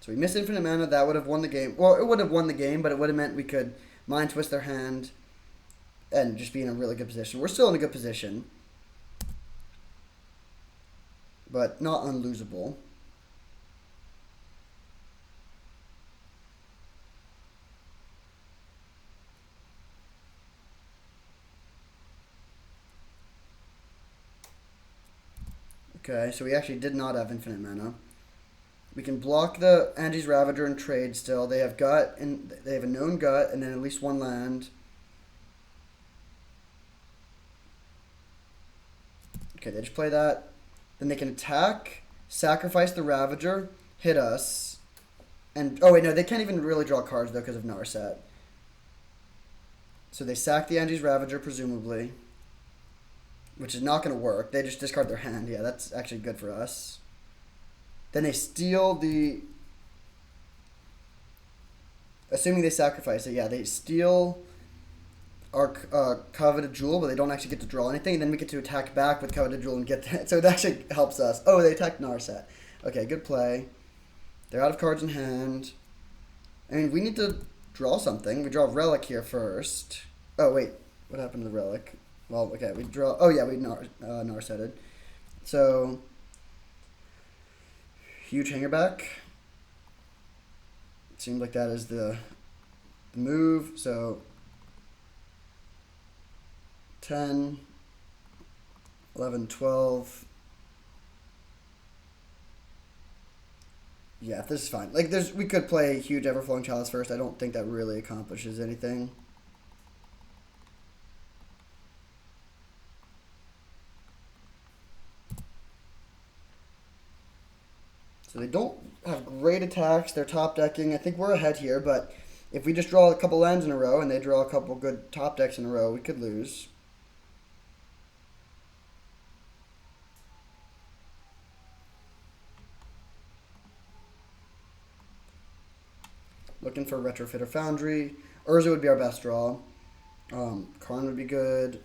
A: So we missed infinite mana. That would have won the game. Well, it would have won the game, but it would have meant we could Mind Twist their hand and just be in a really good position. We're still in a good position, but not unlosable. Okay, so we actually did not have infinite mana. We can block the Andy's Ravager and trade still. They have gut, and they have a known gut, and then at least 1 land. Okay, they just play that. Then they can attack, sacrifice the Ravager, hit us, and oh wait, no, they can't even really draw cards though because of Narset. So they sack the Andy's Ravager presumably, which is not going to work. They just discard their hand. Yeah, that's actually good for us. Then they steal the... Assuming they sacrifice it, yeah, they steal our Coveted Jewel, but they don't actually get to draw anything. And then we get to attack back with Coveted Jewel and get that. So it actually helps us. Oh, they attacked Narset. Okay, good play. They're out of cards in hand. I mean, we need to draw something. We draw a Relic here first. Oh, wait. What happened to the Relic? Well, okay, we draw... Oh, yeah, we Narsetted. So... Huge Hangerback. It seems like that is the move. So 10, 11, 12. Yeah, this is fine. Like, we could play Huge Everflowing Chalice first. I don't think that really accomplishes anything. So they don't have great attacks. They're top decking. I think we're ahead here, but if we just draw a couple lands in a row and they draw a couple good top decks in a row, we could lose. Looking for Retrofit or Foundry. Urza would be our best draw. Karn would be good.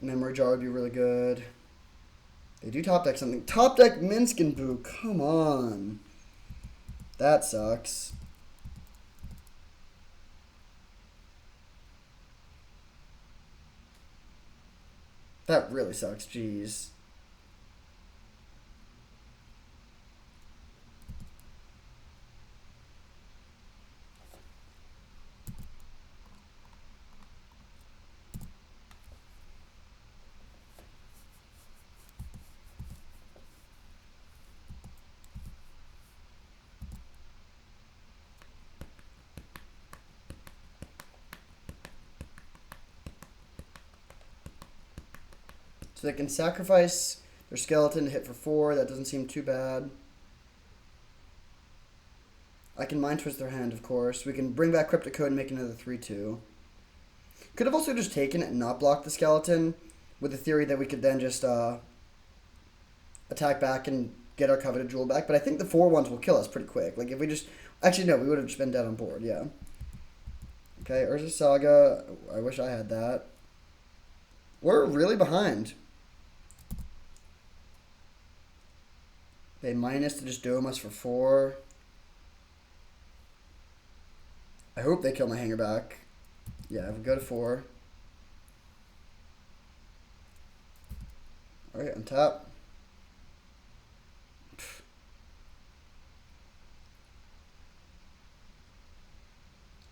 A: Memory Jar would be really good. They do top deck something. Top deck Minsc Boo. Come on. That sucks. That really sucks. Jeez. So they can sacrifice their skeleton to hit for 4. That doesn't seem too bad. I can Mind Twist their hand, of course. We can bring back Cryptic Code and make another 3/2. Could have also just taken it and not blocked the skeleton, with the theory that we could then just attack back and get our Coveted Jewel back. But I think the 4/1s will kill us pretty quick. Like if we just... Actually, no, we would have just been dead on board, yeah. Okay, Urza Saga. I wish I had that. We're really behind. They minus to just dome us for 4. I hope they kill my hanger back. Yeah, we go to 4. Alright, untap.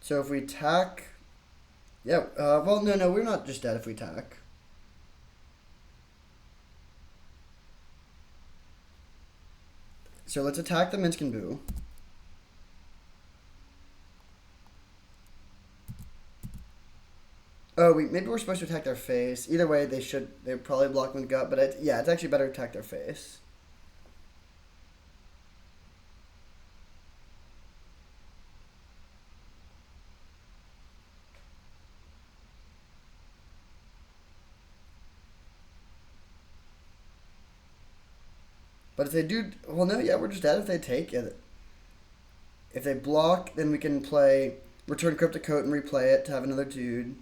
A: So if we attack... Yeah, well, no, we're not just dead if we attack. So let's attack the Minsc Boo. Oh, maybe we're supposed to attack their face. Either way, they probably block with gut, but yeah, it's actually better to attack their face. But if they do, well, no, yeah, we're just dead if they take it. If they block, then we can play Return Cryptic Coat and replay it to have another dude.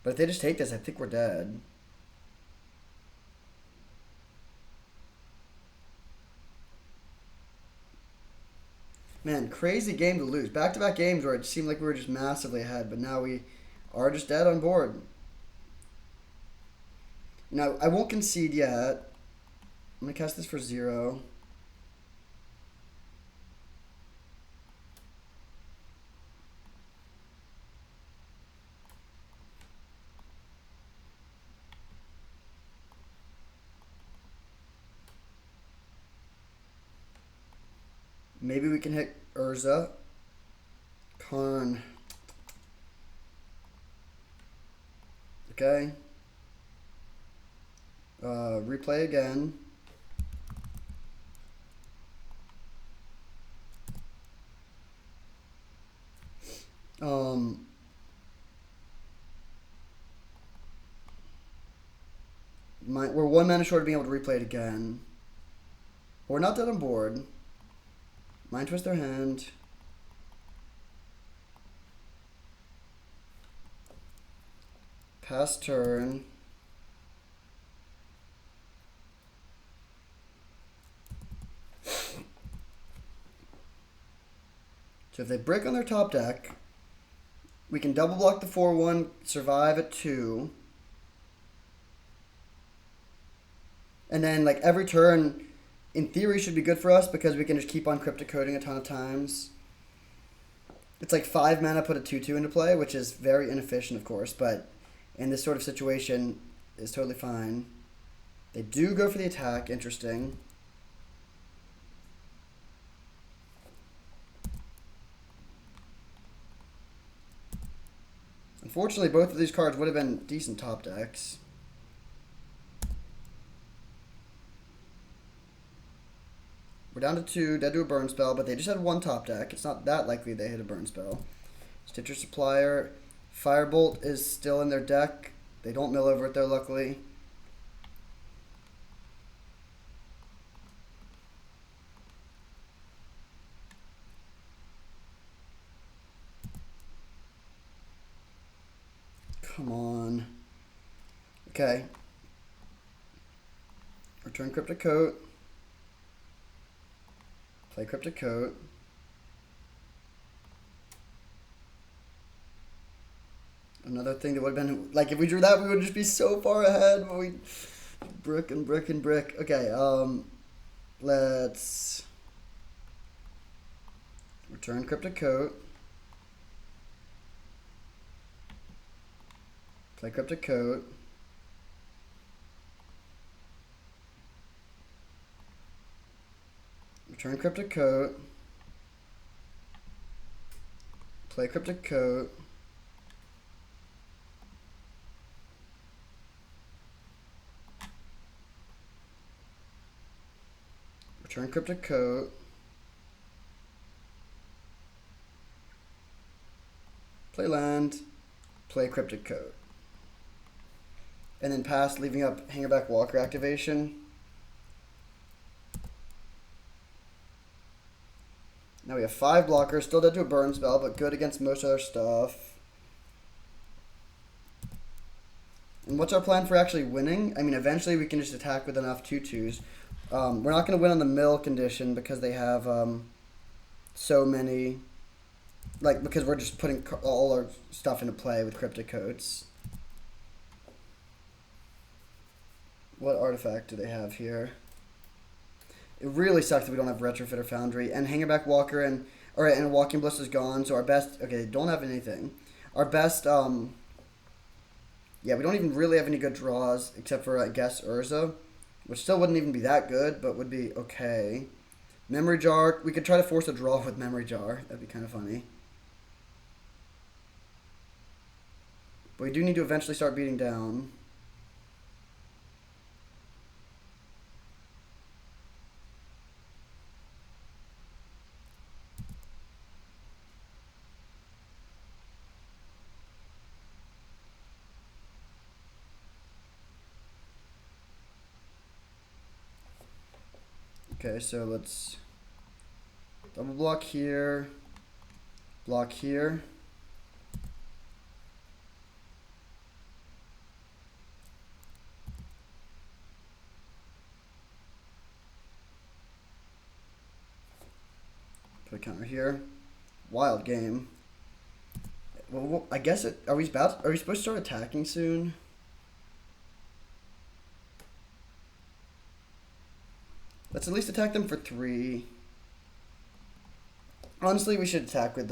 A: But if they just take this, I think we're dead. Man, crazy game to lose. Back-to-back games where it seemed like we were just massively ahead, but now we are just dead on board. Now, I won't concede yet. I'm going to cast this for 0. Maybe we can hit Urza. Karn. Okay. Replay again. We're 1 mana short of being able to replay it again. We're not dead on board. Mind Twist their hand. Pass turn. So if they break on their top deck, we can double block the 4/1, survive at 2. And then like every turn, in theory, should be good for us because we can just keep on Cryptic Coding a ton of times. It's like 5 mana put a 2/2 into play, which is very inefficient, of course, but in this sort of situation is totally fine. They do go for the attack, interesting. Unfortunately, both of these cards would have been decent top decks. We're down to 2, dead to a burn spell, but they just had 1 top deck. It's not that likely they hit a burn spell. Stitcher Supplier. Firebolt is still in their deck. They don't mill over it there, luckily. Come on. Okay. Return Cryptic Coat. Play Cryptic Coat. Another thing that would have been, like, if we drew that, we would just be so far ahead, but we, brick and brick and brick. Okay, let's return Cryptic Coat. Play Cryptic Coat. Return Cryptic Coat. Play Cryptic Coat. Return Cryptic Coat. Play land. Play Cryptic Coat. And then pass, leaving up Hangerback Walker activation. Now we have 5 blockers, still dead to a burn spell, but good against most other stuff. And what's our plan for actually winning? I mean, eventually we can just attack with enough 2/2s. We're not going to win on the mill condition because they have so many, like, because we're just putting all our stuff into play with Cryptic Coats. What artifact do they have here? It really sucks that we don't have Retrofit or Foundry. And Hangerback Walker and Walking Bliss is gone, so our best... Okay, they don't have anything. Our best... Yeah, we don't even really have any good draws, except for, I guess, Urza. Which still wouldn't even be that good, but would be okay. Memory Jar. We could try to force a draw with Memory Jar. That'd be kind of funny. But we do need to eventually start beating down. Okay, so let's double block here, block here. Put a counter here. Wild game. Well, I guess it. Are we supposed to start attacking soon? Let's at least attack them for 3. Honestly, we should attack with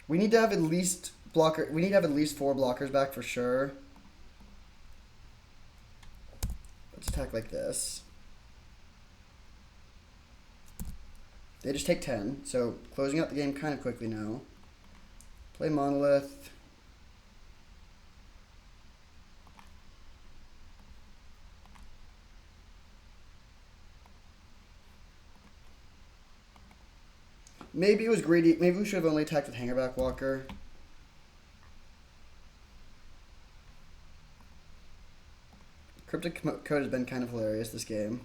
A: we need to have at least blocker. We need to have at least 4 blockers back for sure. Let's attack like this. They just take 10, so closing out the game kind of quickly now. Play Monolith. Maybe it was greedy. Maybe we should have only attacked with Hangerback Walker. Cryptic Code has been kind of hilarious this game.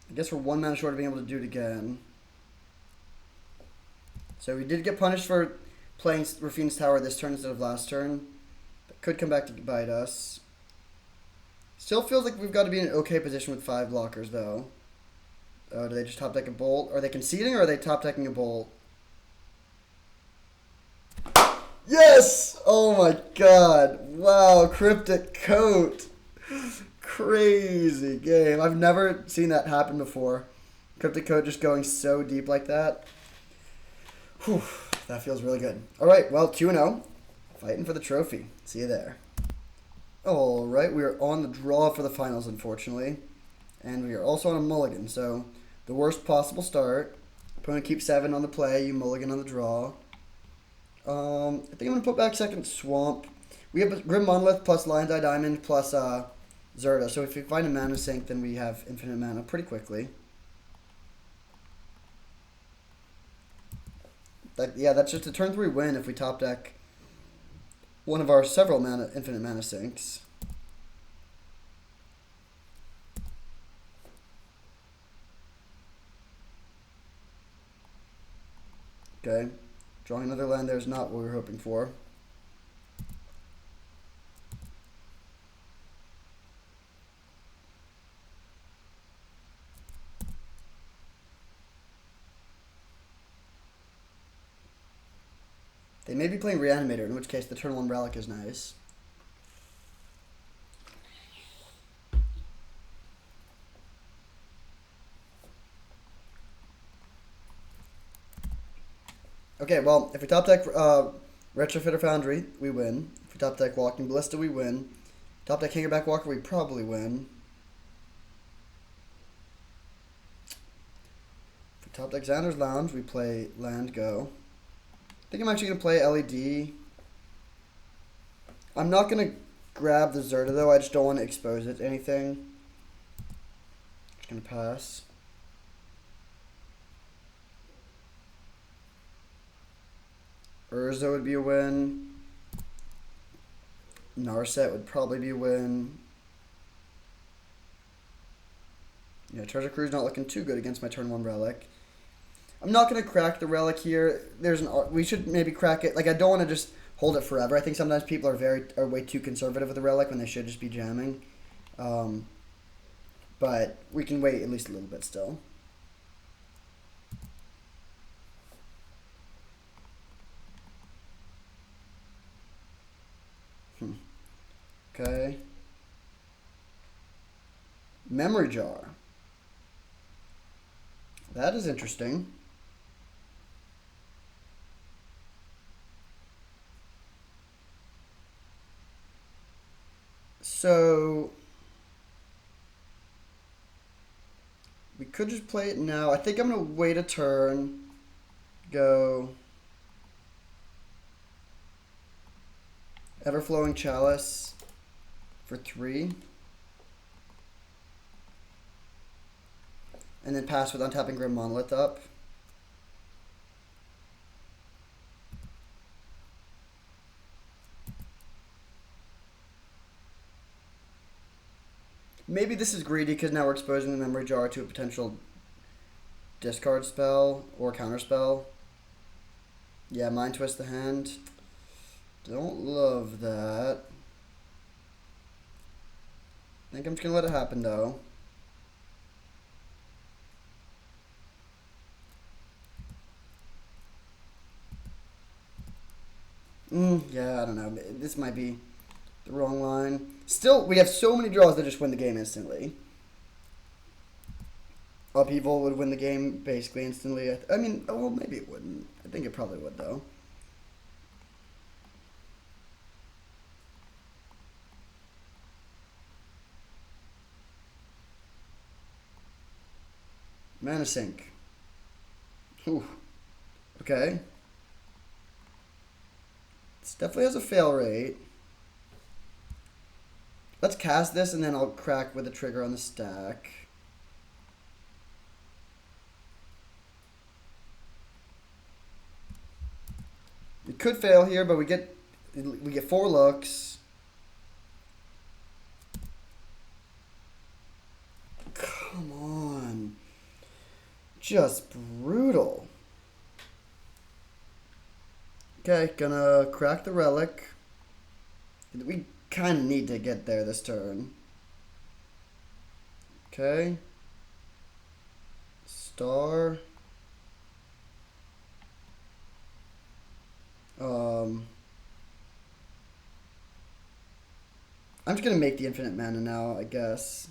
A: I guess we're 1 mana short of being able to do it again. So we did get punished for playing Rafine's Tower this turn instead of last turn. That could come back to bite us. Still feels like we've got to be in an okay position with 5 blockers, though. Oh, do they just top deck a Bolt? Are they conceding or are they top decking a Bolt? Yes! Oh my god. Wow, Cryptic Coat. Crazy game. I've never seen that happen before. Cryptic Coat just going so deep like that. Whew, that feels really good. Alright, well, 2-0. Fighting for the trophy. See you there. Alright, we are on the draw for the finals, unfortunately. And we are also on a mulligan, so the worst possible start. Opponent keeps 7 on the play, you mulligan on the draw. I think I'm gonna put back second Swamp. We have Grim Monolith plus Lion's Eye Diamond plus Zerta. So if we find a mana sink, then we have infinite mana pretty quickly. Yeah, that's just a turn 3 win if we top deck one of our several infinite mana sinks. Okay, drawing another land there is not what we were hoping for. They may be playing Reanimator, in which case the turn 1 Relic is nice. Okay, well, if we top deck Retrofitter Foundry, we win. If we top deck Walking Ballista, we win. Top deck Hangerback Walker, we probably win. If we top deck Xander's Lounge, we play Land Go. I think I'm actually going to play LED. I'm not going to grab the Zerta, though. I just don't want to expose it to anything. Just going to pass. Urza would be a win. Narset would probably be a win. Yeah, Treasure Cruise not looking too good against my turn 1 Relic. I'm not going to crack the Relic here. We should maybe crack it. Like, I don't want to just hold it forever. I think sometimes people are way too conservative with the Relic when they should just be jamming. But we can wait at least a little bit still. Okay. Memory Jar. That is interesting. So we could just play it now. I think I'm going to wait a turn. Go Everflowing Chalice for 3. And then pass with untapping Grim Monolith up. Maybe this is greedy because now we're exposing the Memory Jar to a potential discard spell or counter spell. Yeah, Mind Twist the hand. Don't love that. I think I'm just going to let it happen though. Yeah, I don't know. This might be the wrong line. Still, we have so many draws that just win the game instantly. Upheaval would win the game basically instantly. I mean, well, maybe it wouldn't. I think it probably would, though. Mana Sink. Ooh. Okay. This definitely has a fail rate. Let's cast this and then I'll crack with a trigger on the stack. We could fail here, but we get 4 looks. Come on. Just brutal. Okay, gonna crack the Relic. We kind of need to get there this turn. Okay. Star. I'm just gonna make the infinite mana now, I guess.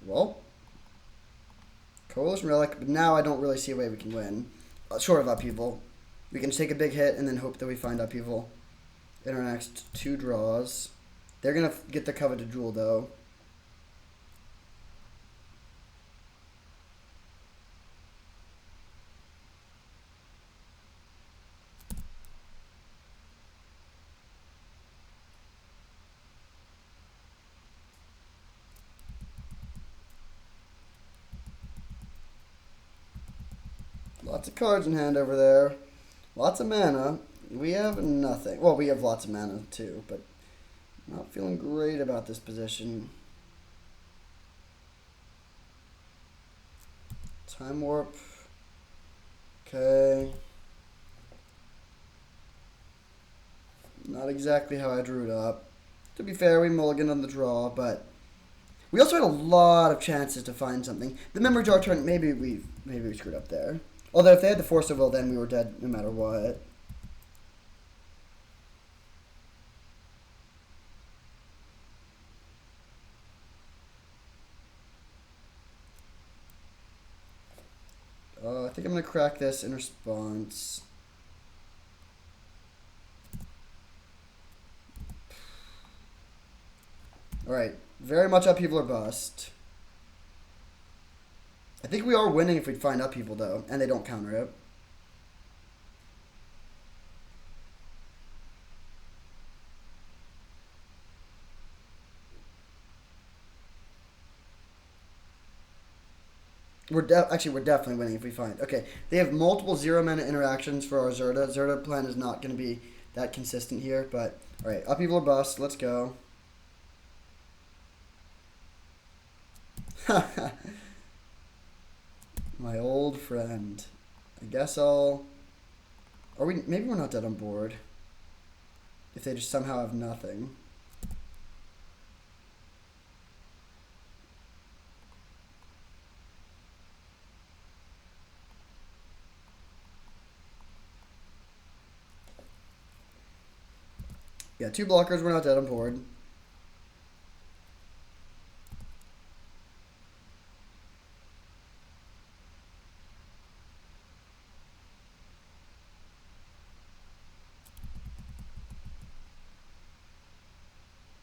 A: Well, Coalition Relic, but now I don't really see a way we can win. Short of Upheaval. We can take a big hit and then hope that we find Upheaval in our next 2 draws. They're going to get the coveted jewel, though. Lots of cards in hand over there. Lots of mana. We have nothing. Well, we have lots of mana too, but not feeling great about this position. Time Warp. Okay. Not exactly how I drew it up. To be fair, we mulliganed on the draw, but we also had a lot of chances to find something. The Memory Jar turn, maybe we screwed up there. Although if they had the Force of Will, then we were dead no matter what. I think I'm going to crack this in response. Alright, very much Upheaval or Bust. I think we are winning if we find Upheaval, though, and they don't counter it. We're definitely winning if we find. Okay, they have multiple 0-mana interactions for our Zerda. Zerda plan is not going to be that consistent here, but alright, Upheaval or Bust, let's go. My old friend. I guess I'll... Maybe we're not dead on board. If they just somehow have nothing. Yeah, 2 blockers, we're not dead on board.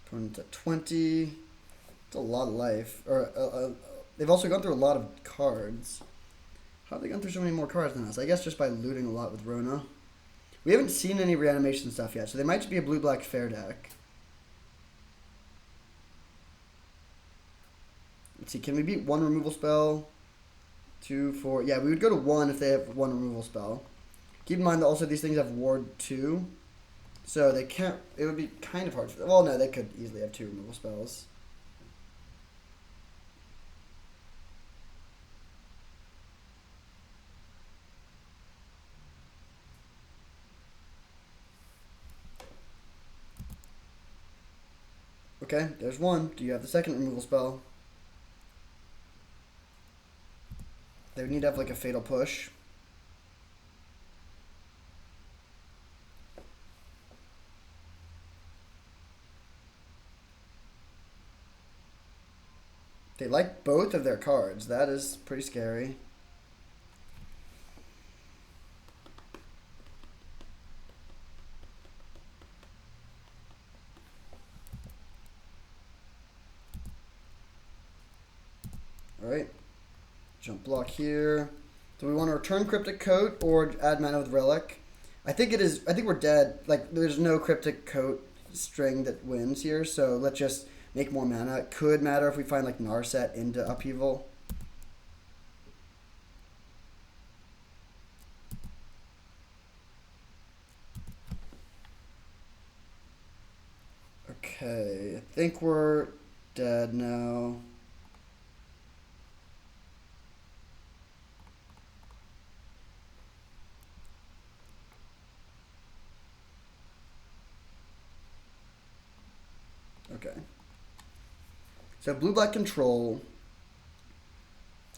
A: Opponent's at 20. It's a lot of life. They've also gone through a lot of cards. How have they gone through so many more cards than us? I guess just by looting a lot with Rona. We haven't seen any reanimation stuff yet, so they might just be a blue-black fair deck. Let's see, can we beat 1 removal spell? 2, 4. Yeah, we would go to 1 if they have 1 removal spell. Keep in mind that also these things have ward 2. So they can't... It would be kind of hard for them. Well, no, they could easily have 2 removal spells. Okay, there's 1. Do you have the second removal spell? They would need to have like a fatal push. They like both of their cards. That is pretty scary. Alright. Jump block here. Do we want to return Cryptic Coat or add mana with Relic? I think we're dead. Like, there's no Cryptic Coat string that wins here, so let's just make more mana. It could matter if we find, like, Narset into Upheaval. Okay, I think we're dead now. Okay. So blue-black control.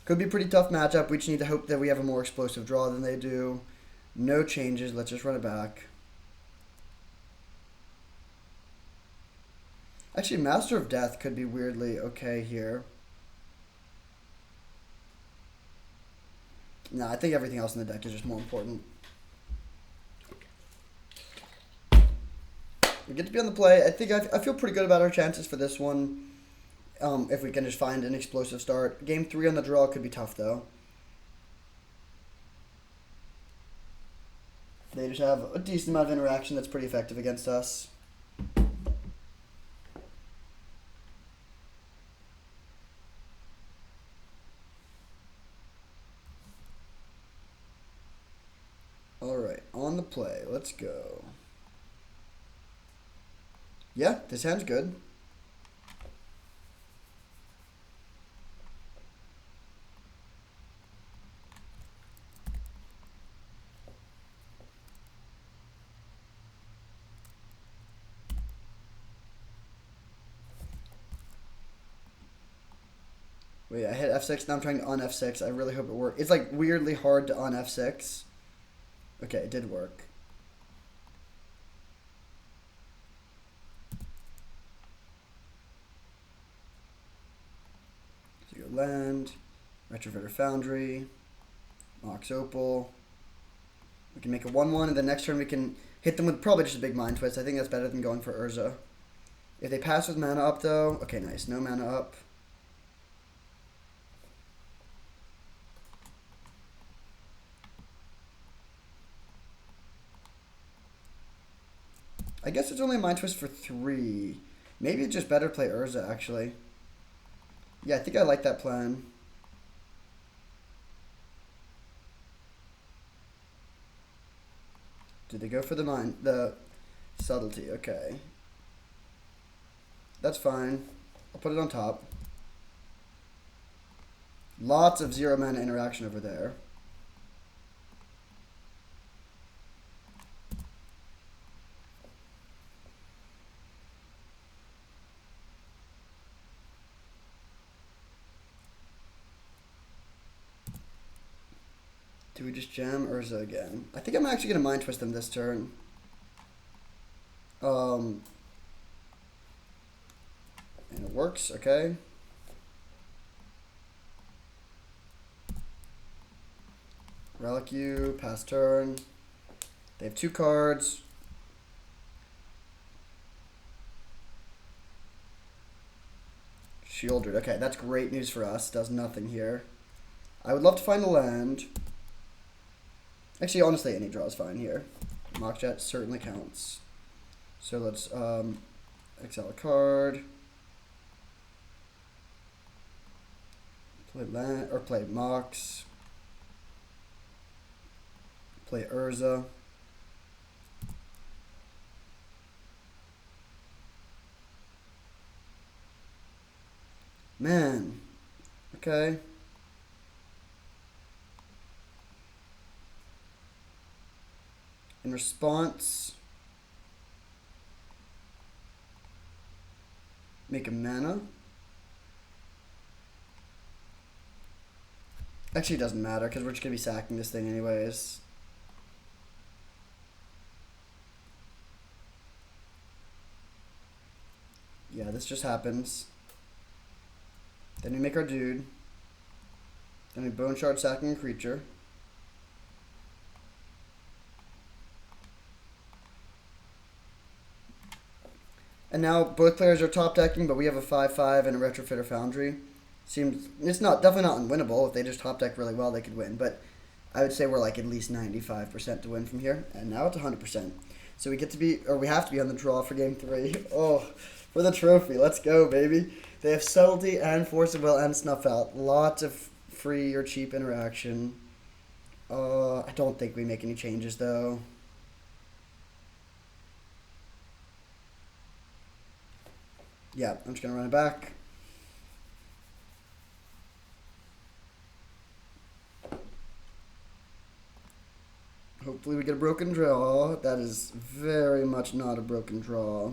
A: Could be a pretty tough matchup. We just need to hope that we have a more explosive draw than they do. No changes. Let's just run it back. Actually, Master of Death could be weirdly okay here. No, I think everything else in the deck is just more important. We get to be on the play. I think I feel pretty good about our chances for this one. If we can just find an explosive start. Game 3 on the draw could be tough, though. They just have a decent amount of interaction that's pretty effective against us. Alright, on the play. Let's go. Yeah, this hand's good. Wait, I hit F6, now I'm trying to on F6. I really hope it works. It's like weirdly hard to on F6. Okay, it did work. So you go land, Retrofitter Foundry, Mox Opal. We can make a 1-1, and the next turn we can hit them with probably just a big Mind Twist. I think that's better than going for Urza. If they pass with mana up, though, okay, nice. No mana up. I guess it's only a Mind Twist for 3. Maybe it's just better to play Urza, actually. Yeah, I think I like that plan. Did they go for the subtlety? Okay. That's fine. I'll put it on top. Lots of 0 mana interaction over there. Do we just jam Urza again? I think I'm actually going to Mind Twist them this turn. And it works, okay. Relic you, pass turn. They have 2 cards. Shieldred, okay, that's great news for us. Does nothing here. I would love to find a land. Actually, honestly, any draw is fine here. Mox Jet certainly counts. So let's exile a card. Play land or play Mox. Play Urza. Man. Okay. In response, make a mana. Actually, it doesn't matter because we're just going to be sacking this thing anyways. Yeah, this just happens. Then we make our dude. Then we Bone Shard sacking a creature. And now both players are top decking, but we have a 5/5 and a Retrofitter Foundry. Seems it's definitely not unwinnable. If they just top deck really well, they could win. But I would say we're like at least 95% to win from here. And now it's 100%. So we get to be, or we have to be on the draw for game 3. Oh, for the trophy. Let's go, baby. They have Subtlety and Force of Will and Snuff Out. Lots of free or cheap interaction. I don't think we make any changes though. Yeah, I'm just going to run it back. Hopefully we get a broken draw. That is very much not a broken draw.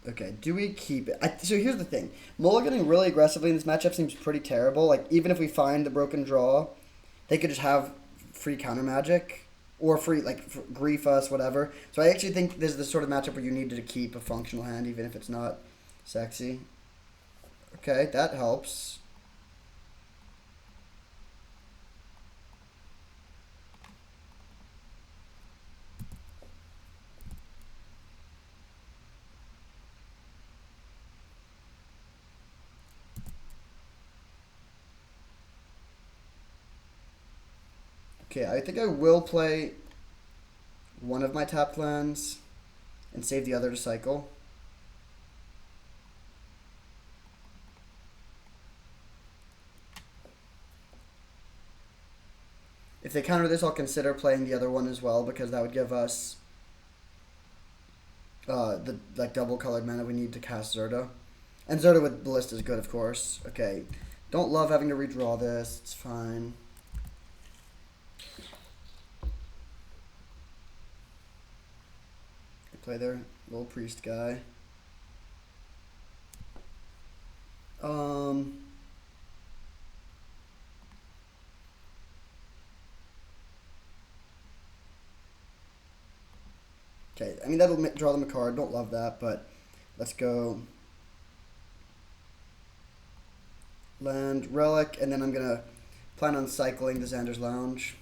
A: Okay, do we keep it? So here's the thing. Mulliganing really aggressively in this matchup seems pretty terrible. Like, even if we find the broken draw, they could just have free counter magic. Or free, like, grief us, whatever. So I actually think this is the sort of matchup where you need to keep a functional hand, even if it's not sexy. Okay, that helps. Okay, I think I will play one of my tapped lands and save the other to cycle. If they counter this, I'll consider playing the other one as well, because that would give us the like double colored mana we need to cast Zerda. And Zerda with Ballista is good, of course. Okay, don't love having to redraw this. It's fine. Play their little priest guy. Okay, I mean, that'll draw them a card. Don't love that, but let's go land, relic, and then I'm going to plan on cycling the Xander's Lounge.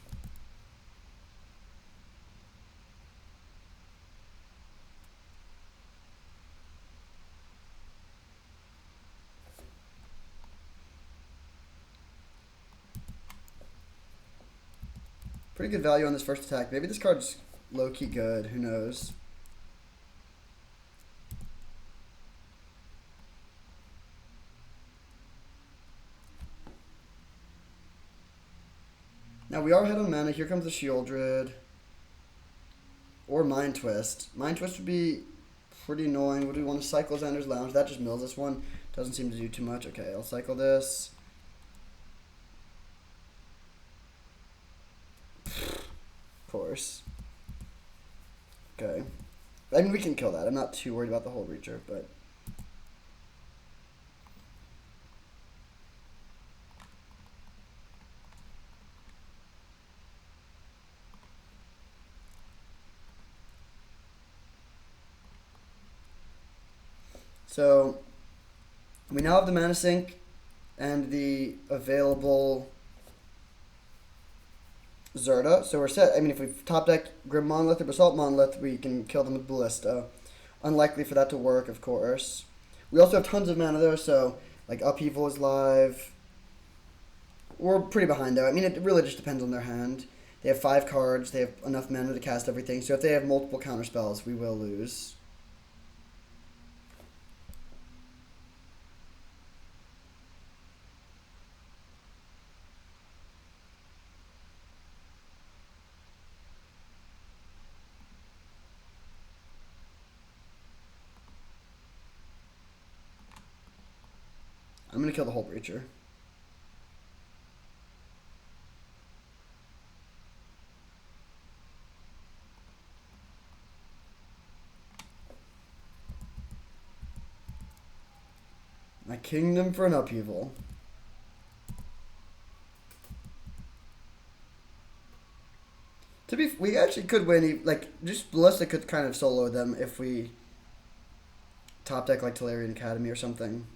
A: Pretty good value on this first attack. Maybe this card's low-key good. Who knows? Now we are ahead on mana. Here comes the Sheoldred. Or Mind Twist. Mind Twist would be pretty annoying. Would we want to cycle Xander's Lounge? That just mills this one. Doesn't seem to do too much. Okay, I'll cycle this. Of course. Okay. I mean, we can kill that. I'm not too worried about the whole Reacher, but... So, we now have the mana sink and the available Zerda. So we're set. I mean, if we top deck Grim Monolith or Basalt Monolith, we can kill them with Ballista. Unlikely for that to work, of course. We also have tons of mana though, so like Upheaval is live. We're pretty behind though. I mean, it really just depends on their hand. They have 5 cards. They have enough mana to cast everything. So if they have multiple counter spells, we will lose. I'm going to kill the whole Breacher. My kingdom for an Upheaval. We actually could win. Like, just Ballista could kind of solo them if we top deck like Tolarian Academy or something.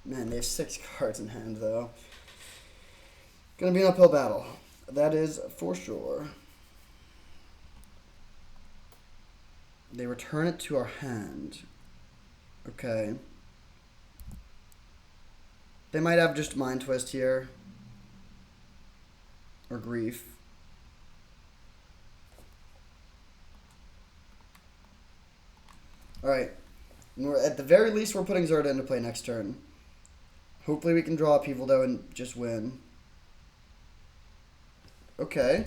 A: Man, they have 6 cards in hand, though. Gonna be an uphill battle. That is for sure. They return it to our hand. Okay. They might have just Mind Twist here. Or Grief. Alright. At the very least, we're putting Zerda into play next turn. Hopefully we can draw Upheaval, though, and just win. Okay.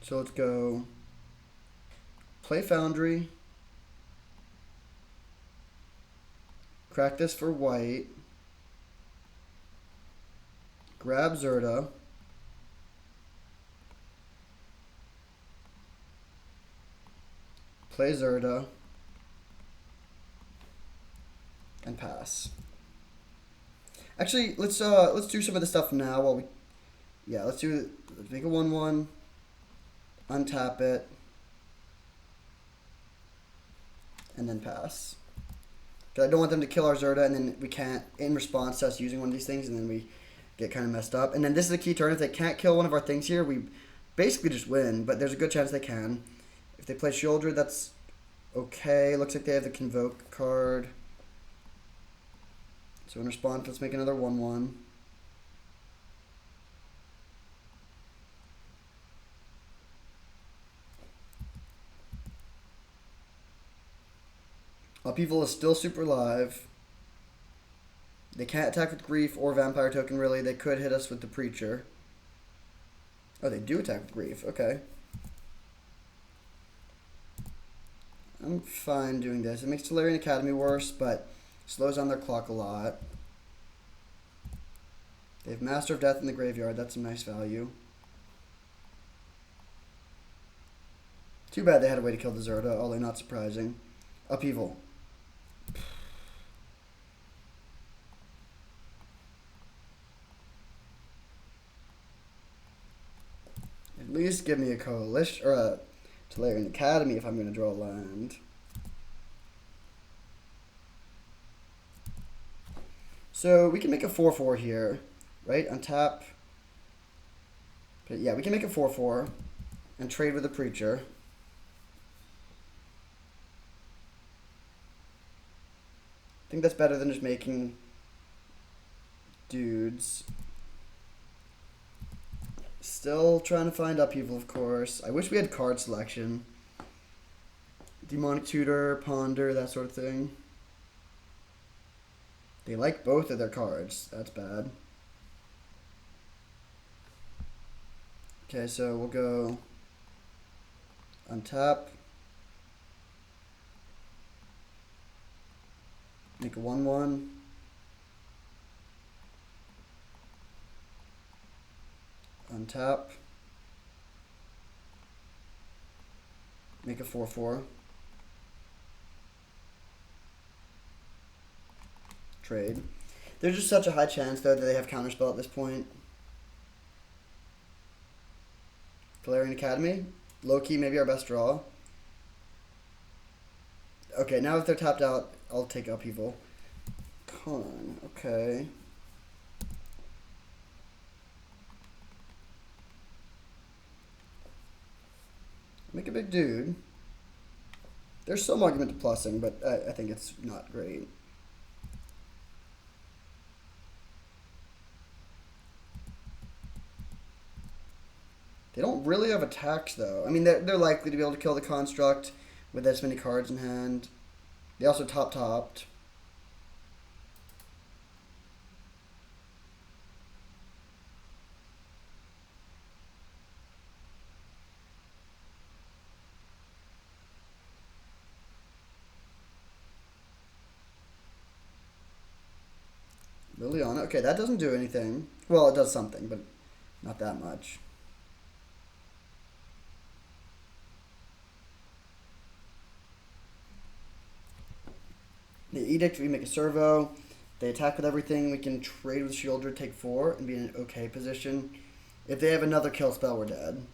A: So let's go play Foundry. Crack this for white. Grab Zerda. Play Zerda. And pass. Actually, let's do some of the stuff now while we... Yeah, let's make a 1/1. Untap it. And then pass. Because I don't want them to kill our Zerda and then we can't, in response to us using one of these things, and then we get kind of messed up. And then this is a key turn. If they can't kill one of our things here, we basically just win, but there's a good chance they can. If they play Shieldred, that's okay. Looks like they have the Convoke card. So in response, let's make another 1/1. Upheaval is still super live. They can't attack with Grief or Vampire Token, really. They could hit us with the Preacher. Oh, they do attack with Grief. Okay. I'm fine doing this. It makes Tolarian Academy worse, but slows down their clock a lot. They have Master of Death in the graveyard. That's a nice value. Too bad they had a way to kill the Zerda, although not surprising. Upheaval. At least give me a Coalition or a Tolarian Academy if I'm going to draw land. So we can make a 4/4 here, right? Untap. But yeah, we can make a 4/4 and trade with the Preacher. I think that's better than just making dudes. Still trying to find Upheaval, of course. I wish we had card selection. Demonic Tutor, Ponder, that sort of thing. They like both of their cards. That's bad. Okay, so we'll go untap. Make a 1/1. Untap. Make a 4/4. Trade. There's just such a high chance, though, that they have Counterspell at this point. Tolarian Academy. Low-key, maybe our best draw. Okay, now if they're tapped out, I'll take Upheaval. Con, okay. Make a big dude. There's some argument to plussing, but I think it's not great. They don't really have attacks, though. I mean, they're likely to be able to kill the Construct with this many cards in hand. They also topped. Liliana. Okay, that doesn't do anything. Well, it does something, but not that much. The Edict, we make a servo. They attack with everything. We can trade with Shieldred, take 4, and be in an okay position. If they have another kill spell, we're dead.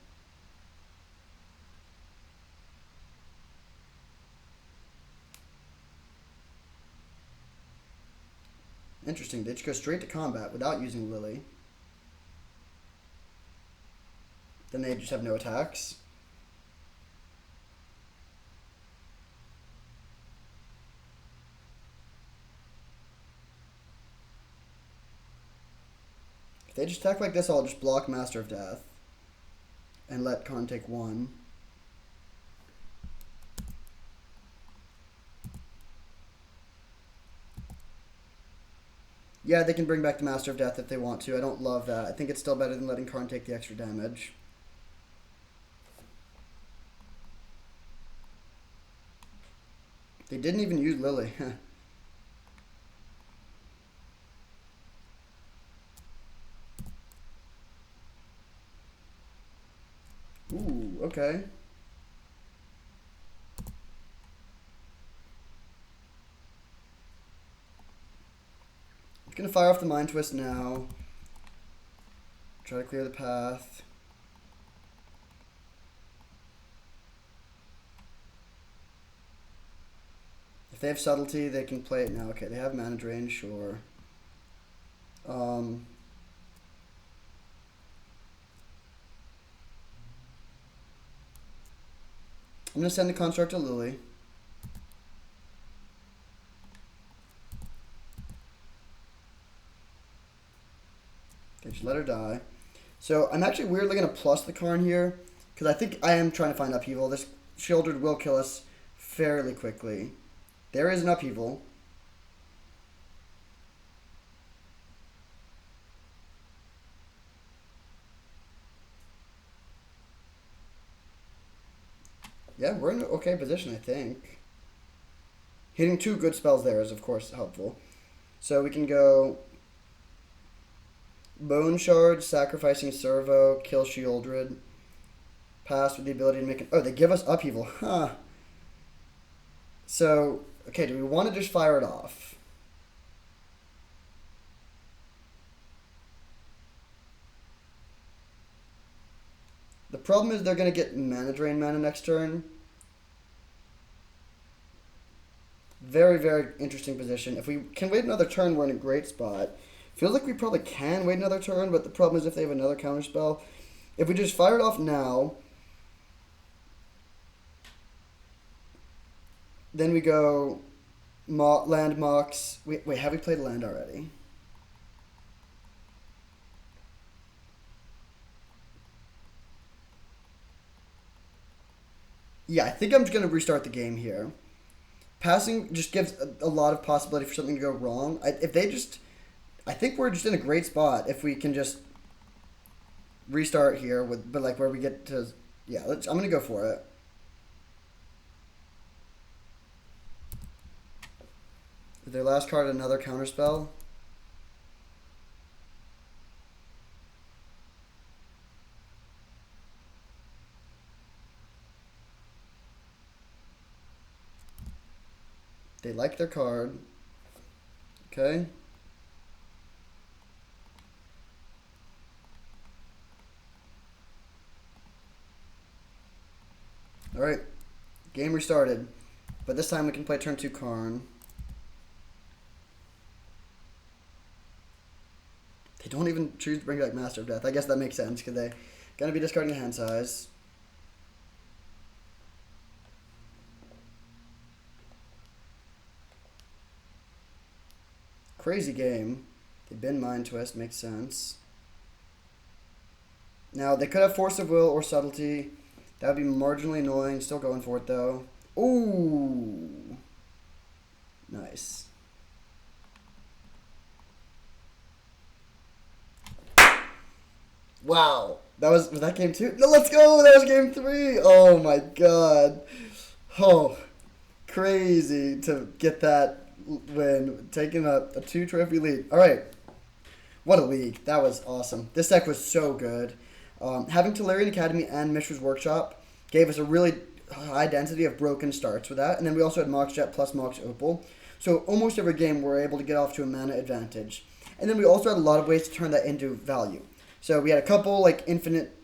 A: Interesting. They just go straight to combat without using Lily. Then they just have no attacks. If they just attack like this, I'll just block Master of Death and let Karn take 1. Yeah, they can bring back the Master of Death if they want to. I don't love that. I think it's still better than letting Karn take the extra damage. They didn't even use Lily. Ooh, okay. I'm gonna fire off the Mind Twist now. Try to clear the path. If they have Subtlety, they can play it now. Okay, they have Mana Drain, sure. I'm going to send the construct to Lily. Okay, just let her die. So I'm actually weirdly going to plus the Karn here, because I think I am trying to find upheaval. This Sheoldred will kill us fairly quickly. There is an upheaval. Yeah, we're in an okay position, I think. Hitting 2 good spells there is, of course, helpful. So we can go Bone Shard, sacrificing Servo, kill Sheoldred. Pass with the ability to make it... Oh, they give us upheaval. Huh. So, okay, do we want to just fire it off? The problem is they're going to get mana drain mana next turn. Very, very interesting position. If we can wait another turn, we're in a great spot. Feels like we probably can wait another turn, but the problem is if they have another counterspell. If we just fire it off now, then we go land Mox. Wait, have we played land already? Yeah, I think I'm just going to restart the game here. Passing just gives a lot of possibility for something to go wrong. I think we're just in a great spot if we can just restart here but like where we get to, yeah. I'm gonna go for it. Is their last card another counterspell? They like their card. Okay. Alright. Game restarted. But this time we can play turn 2 Karn. They don't even choose to bring back Master of Death. I guess that makes sense because they're going to be discarding the hand size. Crazy game. They bin Mind Twist, makes sense. Now, they could have Force of Will or Subtlety. That would be marginally annoying. Still going for it, though. Ooh. Nice. Wow. Was that game 2? No, let's go! That was game 3! Oh my god. Oh. Crazy to get that win. Taking a 2-trophy lead. Alright. What a league. That was awesome. This deck was so good. Having Tolarian Academy and Mishra's Workshop gave us a really high density of broken starts with that. And then we also had Mox Jet plus Mox Opal. So almost every game we were able to get off to a mana advantage. And then we also had a lot of ways to turn that into value. So we had a couple like infinite,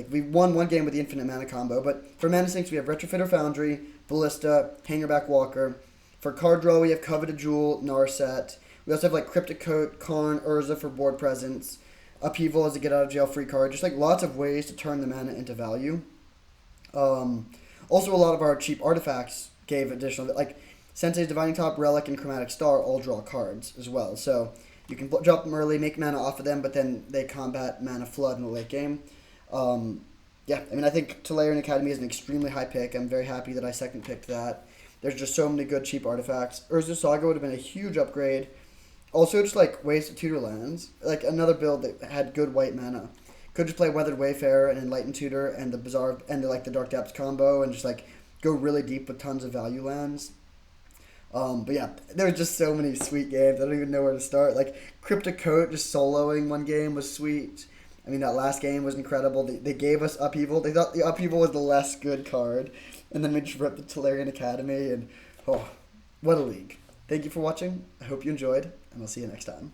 A: we won one game with the infinite mana combo. But for mana sinks we have Retrofitter Foundry, Ballista, Hangerback Walker. For card draw we have Coveted Jewel, Narset. We also have like Cryptic Coat, Karn, Urza for board presence. Upheaval as a get out of jail free card. Just like lots of ways to turn the mana into value. Also a lot of our cheap artifacts gave additional, like Sensei's Divining Top, Relic, and Chromatic Star all draw cards as well. So you can drop them early, make mana off of them, but then they combat mana flood in the late game. I think Tolarian Academy is an extremely high pick. I'm very happy that I second picked that. There's just so many good cheap artifacts. Urza Saga would have been a huge upgrade. Also, just like ways to tutor lands. Like another build that had good white mana. Could just play Weathered Wayfarer and Enlightened Tutor and the Bizarre and the Dark Depths combo and just like go really deep with tons of value lands. But yeah, there were just so many sweet games. I don't even know where to start. Like Cryptic Coat just soloing one game was sweet. I mean, that last game was incredible. They gave us Upheaval. They thought the Upheaval was the less good card. And then we just ripped the Tolarian Academy. And, oh, what a league. Thank you for watching. I hope you enjoyed. And I'll see you next time.